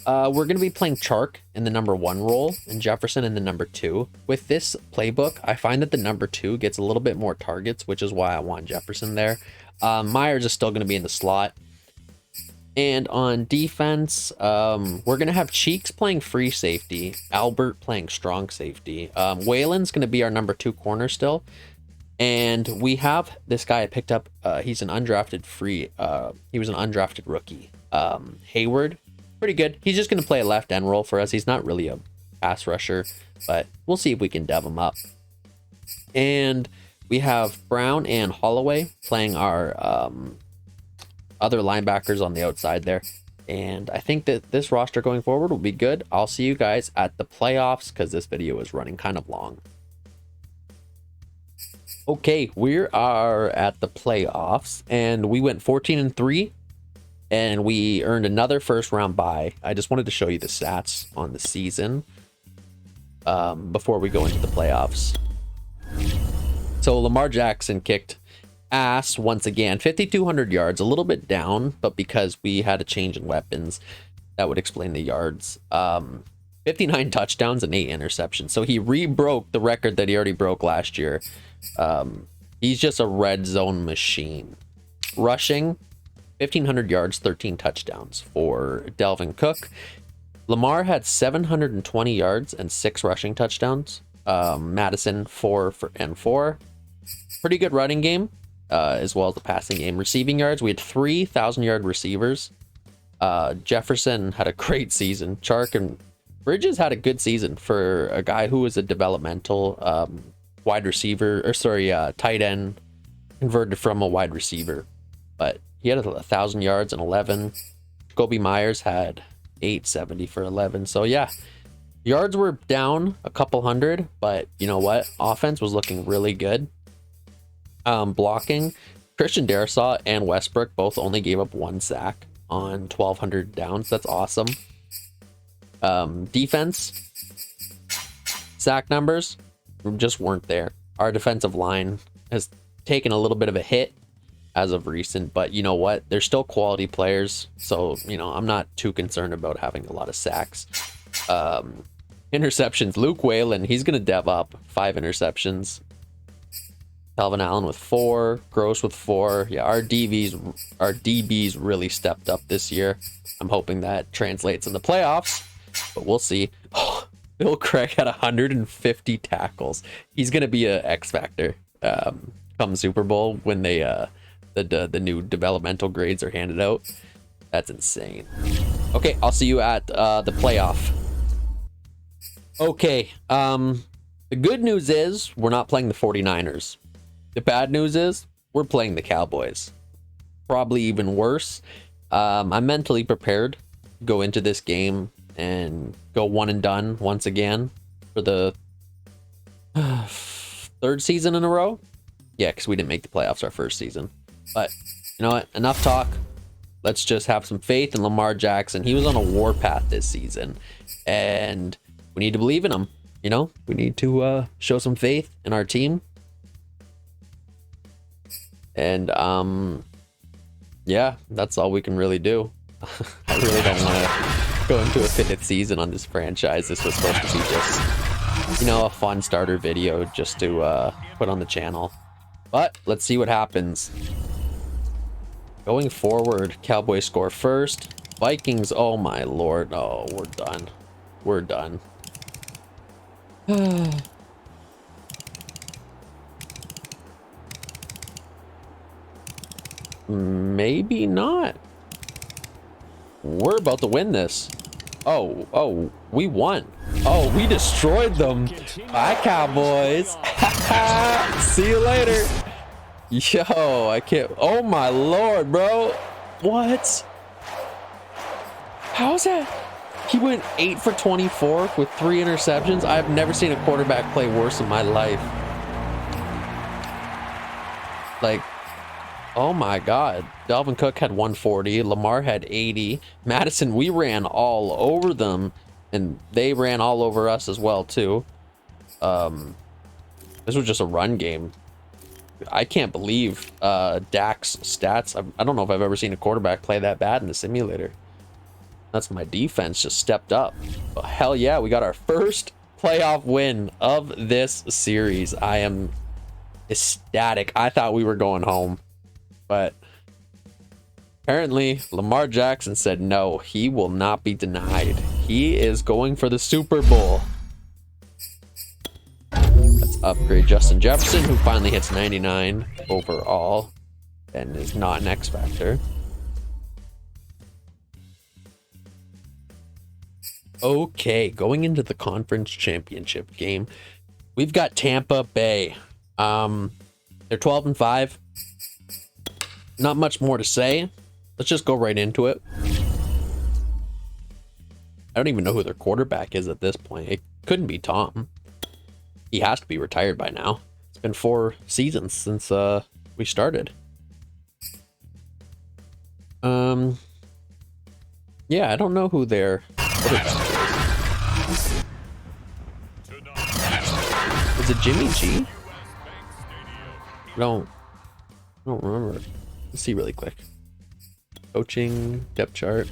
We're going to be playing Chark in the number 1 role and Jefferson in the number 2. With this playbook, I find that the number 2 gets a little bit more targets, which is why I want Jefferson there. Myers is still going to be in the slot. And on defense, we're going to have Cheeks playing free safety, Albert playing strong safety. Whalen's going to be our number 2 corner still. And we have this guy I picked up. He's an undrafted he was an undrafted rookie. Hayward. Pretty good. He's just going to play a left end role for us. He's not really a pass rusher, but we'll see if we can dev him up. And we have Brown and Holloway playing our other linebackers on the outside there. And I think that this roster going forward will be good. I'll see you guys at the playoffs because this video is running kind of long. Okay, we are at the playoffs and we went 14-3 and we earned another first round bye. I just wanted to show you the stats on the season before we go into the playoffs. So Lamar Jackson kicked ass once again, 5,200 yards, a little bit down, but because we had a change in weapons, that would explain the yards. 59 touchdowns and 8 interceptions. So he re-broke the record that he already broke last year. He's just a red zone machine. Rushing, 1,500 yards, 13 touchdowns for Dalvin Cook. Lamar had 720 yards and 6 rushing touchdowns. Madison 4 and 4. Pretty good running game, as well as the passing game. Receiving yards, we had 3,000-yard receivers. Jefferson had a great season. Chark and Bridges had a good season for a guy who was a developmental wide receiver, or sorry, tight end converted from a wide receiver. But he had 1,000 yards and 11. Jacoby Myers had 870 for 11. So yeah, yards were down a couple hundred, but you know what? Offense was looking really good. Blocking, Christian Darrisaw and Westbrook both only gave up 1 sack on 1,200 downs. That's awesome. Defense, sack numbers just weren't there. Our defensive line has taken a little bit of a hit as of recent, but you know what? They're still quality players, so you know I'm not too concerned about having a lot of sacks. Interceptions, Luke Whalen, he's gonna dev up 5 interceptions. Calvin Allen with 4, Gross with 4. Yeah, our DBs really stepped up this year. I'm hoping that translates in the playoffs, but we'll see. Oh, Bill Craig had 150 tackles. He's gonna be a X factor come Super Bowl when they the new developmental grades are handed out. That's insane. Okay, I'll see you at the playoff. Okay, the good news is we're not playing the 49ers. The bad news is we're playing the Cowboys. Probably even worse. I'm mentally prepared to go into this game and go 1 and done once again for the 3rd season in a row. Yeah, because we didn't make the playoffs our first season. But you know what? Enough talk. Let's just have some faith in Lamar Jackson. He was on a warpath this season, and we need to believe in him. You know, we need to show some faith in our team. And yeah, that's all we can really do. I really don't want to go into a 5th season on this franchise. This was supposed to be just, you know, a fun starter video just to put on the channel. But let's see what happens. Going forward, Cowboys score first. Vikings, oh my lord. Oh, we're done. We're done. Maybe not. We're about to win this. Oh, we won. Oh, we destroyed them. Bye, Cowboys. See you later. Yo, I can't. Oh my lord, bro. What? How's that? He went 8 for 24 with 3 interceptions. I've never seen a quarterback play worse in my life. Like, oh my god. Dalvin Cook had 140. Lamar had 80. Madison, we ran all over them, and they ran all over us as well too. This was just a run game. I can't believe Dak's stats. I don't know if I've ever seen a quarterback play that bad in the simulator. That's my defense just stepped up. Oh, hell yeah, we got our first playoff win of this series. I am ecstatic. I thought we were going home, but apparently Lamar Jackson said no, he will not be denied. He is going for the Super Bowl. Let's upgrade Justin Jefferson, who finally hits 99 overall and is not an X factor. Okay, going into the conference championship game, we've got Tampa Bay. They're 12-5. Not much more to say. Let's just go right into it. don't even know who their quarterback is at this point. It couldn't be Tom. He has to be retired by now. It's been 4 seasons since we started. Yeah, I don't know who their quarterback is. Is it Jimmy G? I don't remember. Let's see really quick. Coaching, depth chart.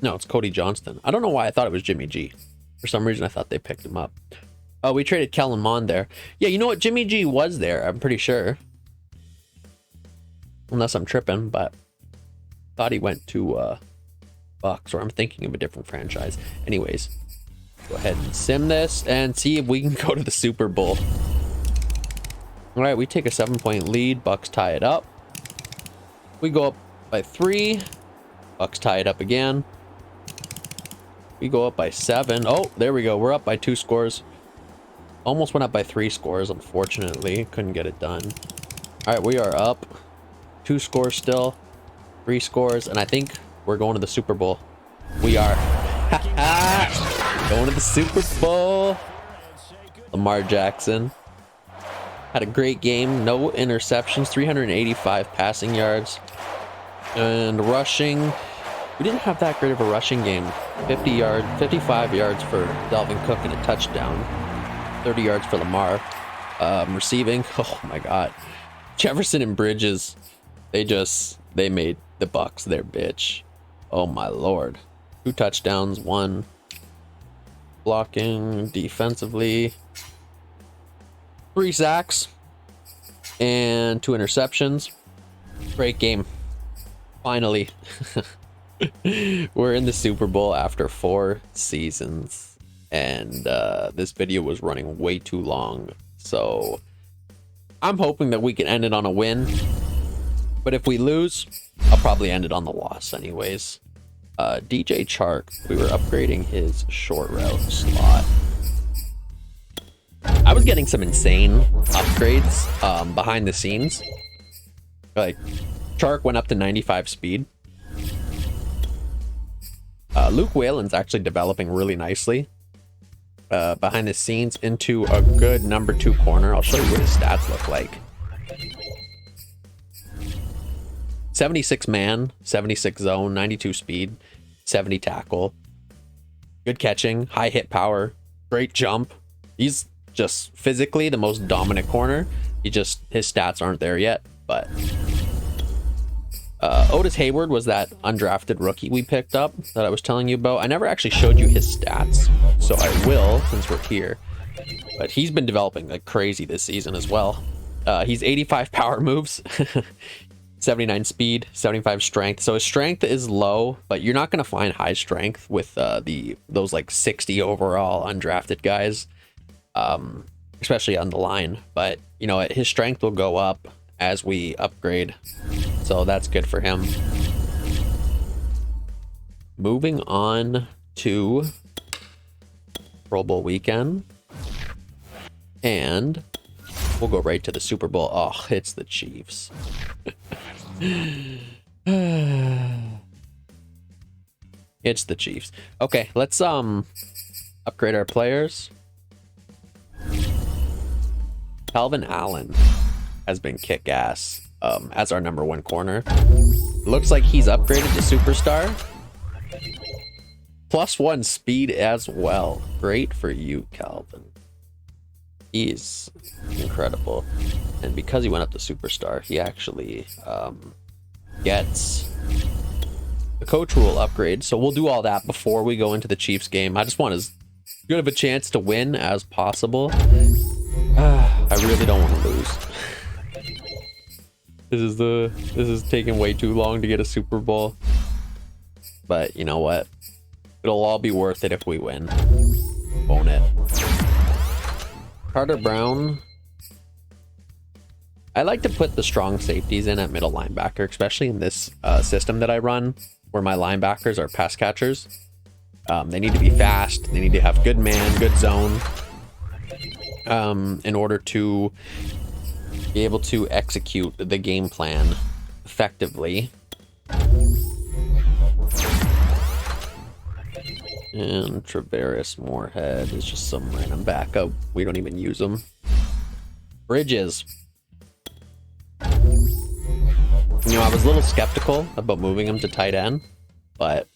No, it's Cody Johnston. I don't know why I thought it was Jimmy G. For some reason, I thought they picked him up. Oh, we traded Kellen Mond there. Yeah, you know what? Jimmy G was there, I'm pretty sure. Unless I'm tripping, but thought he went to Bucks, or I'm thinking of a different franchise. Anyways, go ahead and sim this and see if we can go to the Super Bowl. All right, we take a 7-point lead. Bucks tie it up. We go up by 3. Bucks tie it up again. We go up by 7. Oh, there we go. We're up by 2 scores. Almost went up by 3 scores, unfortunately. Couldn't get it done. All right, we are up. 2 scores still. 3 scores, and I think we're going to the Super Bowl. We are. Going to the Super Bowl. Lamar Jackson had a great game. No interceptions. 385 passing yards. And rushing. We didn't have that great of a rushing game. 55 yards for Dalvin Cook and a touchdown. 30 yards for Lamar. Receiving. Oh my God. Jefferson and Bridges. They made the Bucks their bitch. Oh my Lord. 2 touchdowns, 1 blocking defensively. 3 sacks and 2 interceptions. Great game. Finally. We're in the Super Bowl after 4 seasons, and this video was running way too long, so I'm hoping that we can end it on a win, but if we lose, I'll probably end it on the loss anyways. DJ Chark, we were upgrading his short route slot. I was getting some insane upgrades behind the scenes. Like, Chark went up to 95 speed. Luke Whalen's actually developing really nicely behind the scenes into a good number 2 corner. I'll show you what his stats look like. 76 man, 76 zone, 92 speed, 70 tackle. Good catching, high hit power, great jump. He's just physically the most dominant corner. His stats aren't there yet, but Otis Hayward was that undrafted rookie we picked up that I was telling you about. I never actually showed you his stats, so I will since we're here. But he's been developing like crazy this season as well. He's 85 power moves, 79 speed, 75 strength. So his strength is low, but you're not going to find high strength with those like 60 overall undrafted guys, especially on the line. But you know, his strength will go up as we upgrade, so that's good for him. Moving on to Pro Bowl weekend, and we'll go right to the Super Bowl. Oh, it's the Chiefs. It's the Chiefs. Okay, let's upgrade our players. Calvin Allen has been kick-ass as our number 1 corner. Looks like he's upgraded to superstar. +1 speed as well. Great for you, Calvin. He's incredible. And because he went up to superstar, he actually gets the coach rule upgrade. So we'll do all that before we go into the Chiefs game. I just want as good of a chance to win as possible. I really don't want to lose. This is taking way too long to get a Super Bowl. But you know what? It'll all be worth it if we win. Won't it? Carter Brown. I like to put the strong safeties in at middle linebacker, especially in this system that I run, where my linebackers are pass catchers. They need to be fast. They need to have good man, good zone, in order to be able to execute the game plan effectively. And Travaris Moorhead is just some random backup. We don't even use him. Bridges. You know, I was a little skeptical about moving him to tight end, but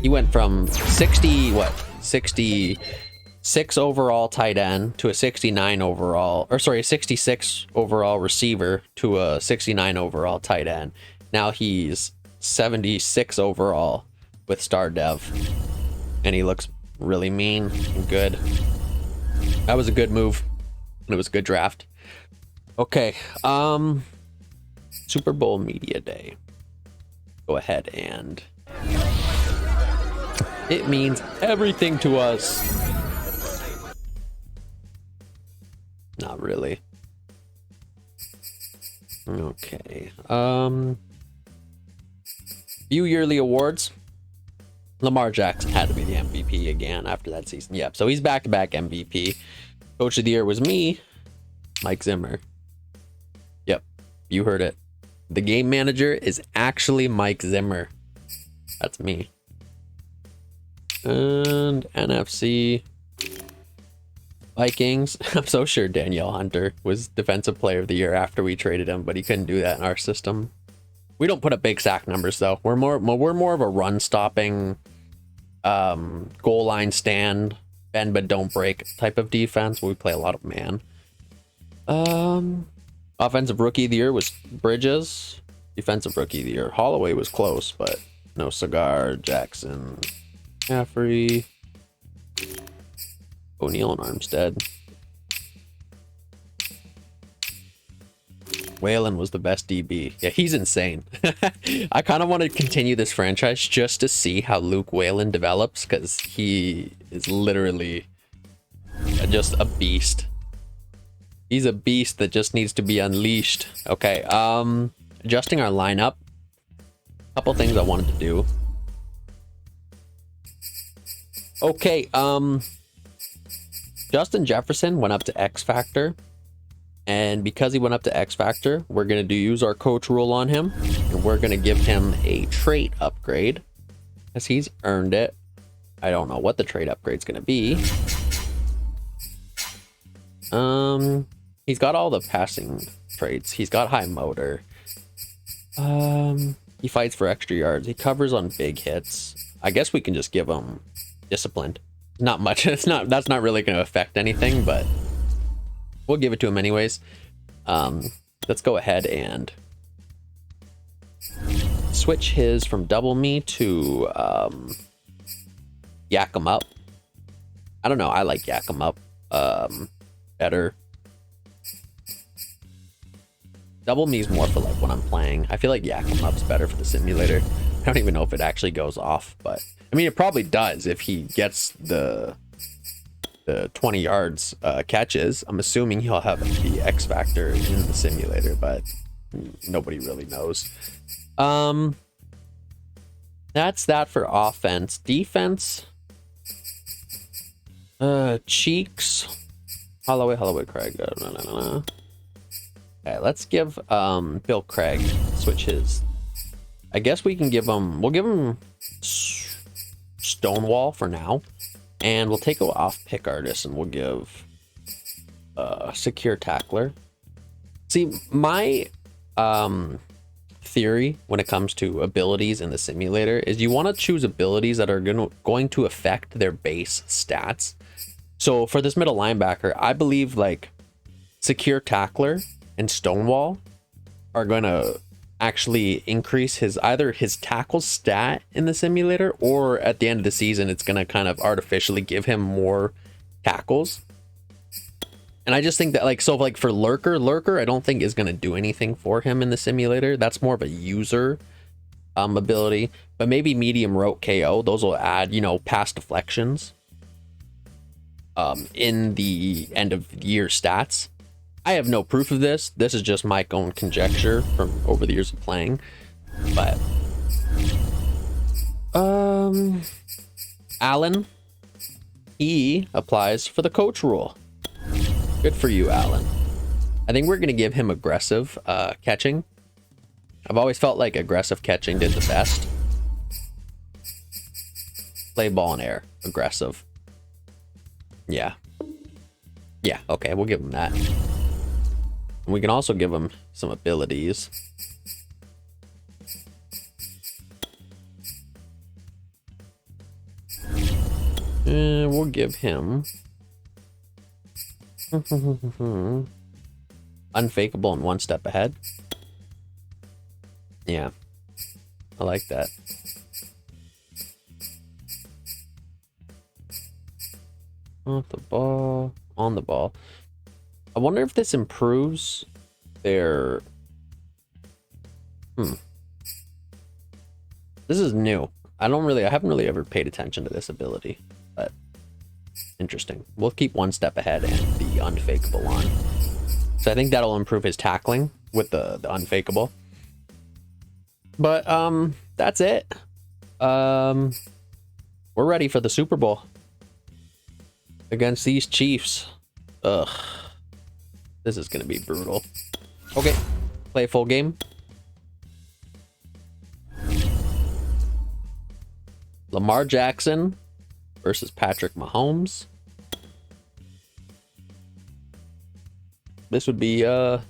he went from 66 overall tight end to a 69 overall, or sorry, a 66 overall receiver to a 69 overall tight end. Now he's 76 overall with star dev, and he looks really mean and good. That was a good move. It was a good draft. Okay, Super Bowl Media Day. Go ahead and it means everything to us. Not really. Okay. Few yearly awards. Lamar Jackson had to be the MVP again after that season. Yep. So he's back-to-back MVP. Coach of the year was me, Mike Zimmer. Yep. You heard it. The game manager is actually Mike Zimmer. That's me. And NFC Vikings. I'm so sure Danielle Hunter was defensive player of the year after we traded him, but he couldn't do that in our system. We don't put up big sack numbers though. We're more of a run stopping, goal line stand, bend but don't break type of defense. We play a lot of man. Offensive rookie of the year was Bridges. Defensive rookie of the year, Holloway was close, but no cigar. Jackson, Caffrey, O'Neal, and Armstead. Whalen was the best DB. Yeah, he's insane. I kind of want to continue this franchise just to see how Luke Whalen develops, because he is literally just a beast. He's a beast that just needs to be unleashed. Okay, adjusting our lineup. Couple things I wanted to do. Okay, Justin Jefferson went up to X Factor. And because he went up to X Factor, we're going to use our coach rule on him. And we're going to give him a trait upgrade, because he's earned it. I don't know what the trait upgrade's going to be. He's got all the passing traits. He's got high motor. He fights for extra yards. He covers on big hits. I guess we can just give him disciplined. Not much. That's not really going to affect anything, but we'll give it to him anyways. Let's go ahead and switch his from double me to yak him up. I don't know. I like yak him up better. Double me's more for like when I'm playing. I feel like yak him up's better for the simulator. I don't even know if it actually goes off, but I mean, it probably does if he gets the 20 yards catches. I'm assuming he'll have the X factor in the simulator, but nobody really knows. That's that for offense. Defense, Cheeks, Holloway, Craig. Okay, let's give Bill Craig switch his. I guess we can give him. We'll give him Stonewall for now. And we'll take a off pick artist and we'll give secure tackler. See, my theory when it comes to abilities in the simulator is you want to choose abilities that are going to affect their base stats. So for this middle linebacker, I believe like secure tackler and Stonewall are going to actually increase either his tackle stat in the simulator, or at the end of the season it's going to kind of artificially give him more tackles. And I just think that like, so like for Lurker I don't think is going to do anything for him in the simulator. That's more of a user ability, but maybe medium rote KO, those will add, you know, pass deflections in the end of year stats. I have no proof of this. This is just my own conjecture from over the years of playing. But Allen, he applies for the coach rule. Good for you, Allen. I think we're going to give him aggressive catching. I've always felt like aggressive catching did the best. Play ball in air. Aggressive. Yeah. Yeah, okay, we'll give him that. And we can also give him some abilities. And we'll give him unfakeable and one step ahead. Yeah, I like that. Off the ball, on the ball. I wonder if this improves their... This is new. I haven't really ever paid attention to this ability, but interesting. We'll keep one step ahead and the unfakeable on. So I think that'll improve his tackling with the unfakeable. But that's it. We're ready for the Super Bowl against these Chiefs. Ugh. This is gonna be brutal. Okay, play a full game. Lamar Jackson versus Patrick Mahomes. This would be I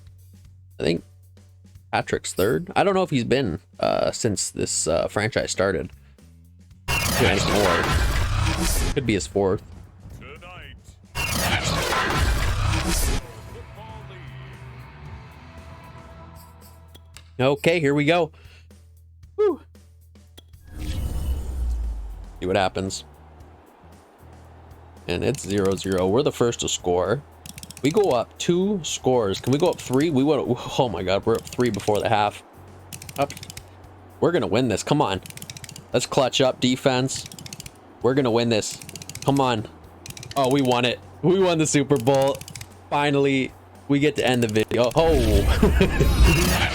think Patrick's third. I don't know if he's been since this franchise started anymore. Could be his fourth. Okay, here we go. Whew. See what happens. And it's 0-0. We're the first to score. We go up 2 scores. Can we go up 3? We went. Oh my god, we're up 3 before the half. Up. We're gonna win this. Come on. Let's clutch up defense. We're gonna win this. Come on. Oh, we won it. We won the Super Bowl. Finally, we get to end the video. Oh.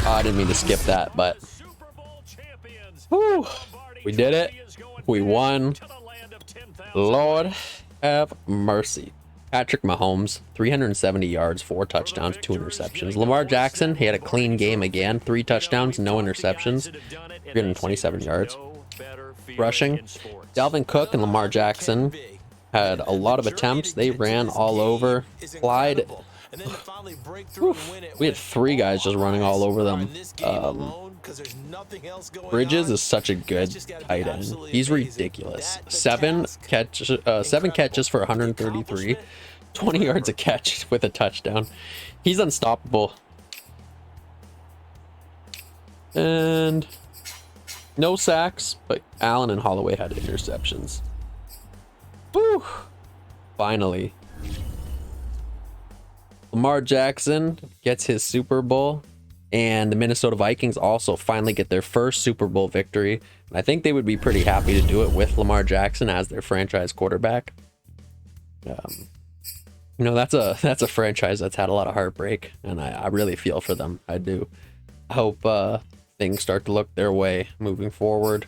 I didn't mean to skip that, but whew, we did it. We won. Lord have mercy. Patrick Mahomes, 370 yards, 4 touchdowns, 2 interceptions. Lamar Jackson, he had a clean game again, 3 touchdowns, no interceptions, 327 yards. Rushing, Dalvin Cook and Lamar Jackson had a lot of attempts. They ran all over. Clyde, we had 3 guys just running all over them. Bridges is such a good tight end. He's ridiculous. 7 catches for 133, 20 yards a catch with a touchdown. He's unstoppable. And no sacks, but Allen and Holloway had interceptions. Whew. Finally. Lamar Jackson gets his Super Bowl, and the Minnesota Vikings also finally get their first Super Bowl victory. And I think they would be pretty happy to do it with Lamar Jackson as their franchise quarterback. You know, that's a franchise that's had a lot of heartbreak, and I really feel for them. I do. I hope things start to look their way moving forward.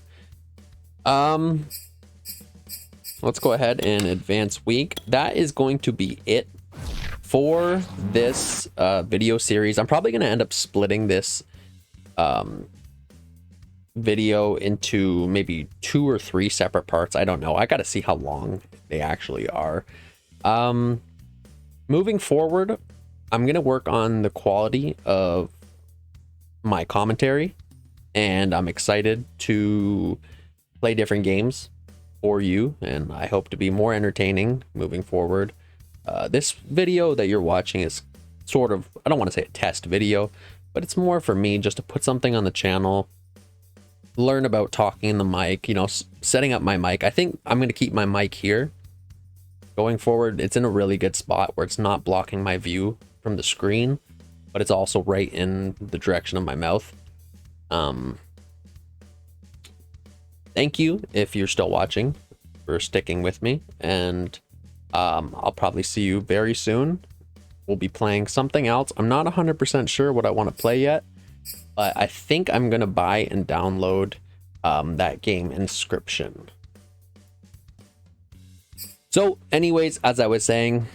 Let's go ahead and advance week. That is going to be it for this video series. I'm probably going to end up splitting this video into maybe 2 or 3 separate parts. I don't know. I got to see how long they actually are. Moving forward, I'm going to work on the quality of my commentary, and I'm excited to play different games for you, and I hope to be more entertaining moving forward. This video that you're watching is sort of, I don't want to say a test video, but it's more for me just to put something on the channel, learn about talking in the mic, you know, setting up my mic. I think I'm going to keep my mic here. Going forward, it's in a really good spot where it's not blocking my view from the screen, but it's also right in the direction of my mouth. Thank you if you're still watching, for sticking with me, and I'll probably see you very soon. We'll be playing something else. I'm not 100% sure what I want to play yet, but I think I'm going to buy and download that game, Inscription. So anyways, as I was saying,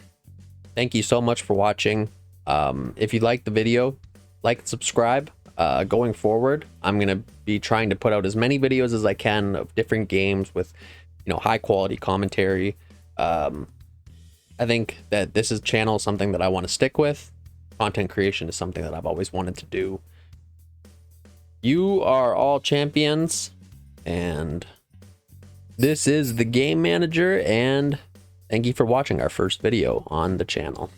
thank you so much for watching. If you liked the video, like and subscribe. Going forward, I'm going to be trying to put out as many videos as I can of different games with, you know, high quality commentary. I think that this is channel something that I want to stick with. Content creation is something that I've always wanted to do. You are all champions, and this is the Game Manager, and thank you for watching our first video on the channel.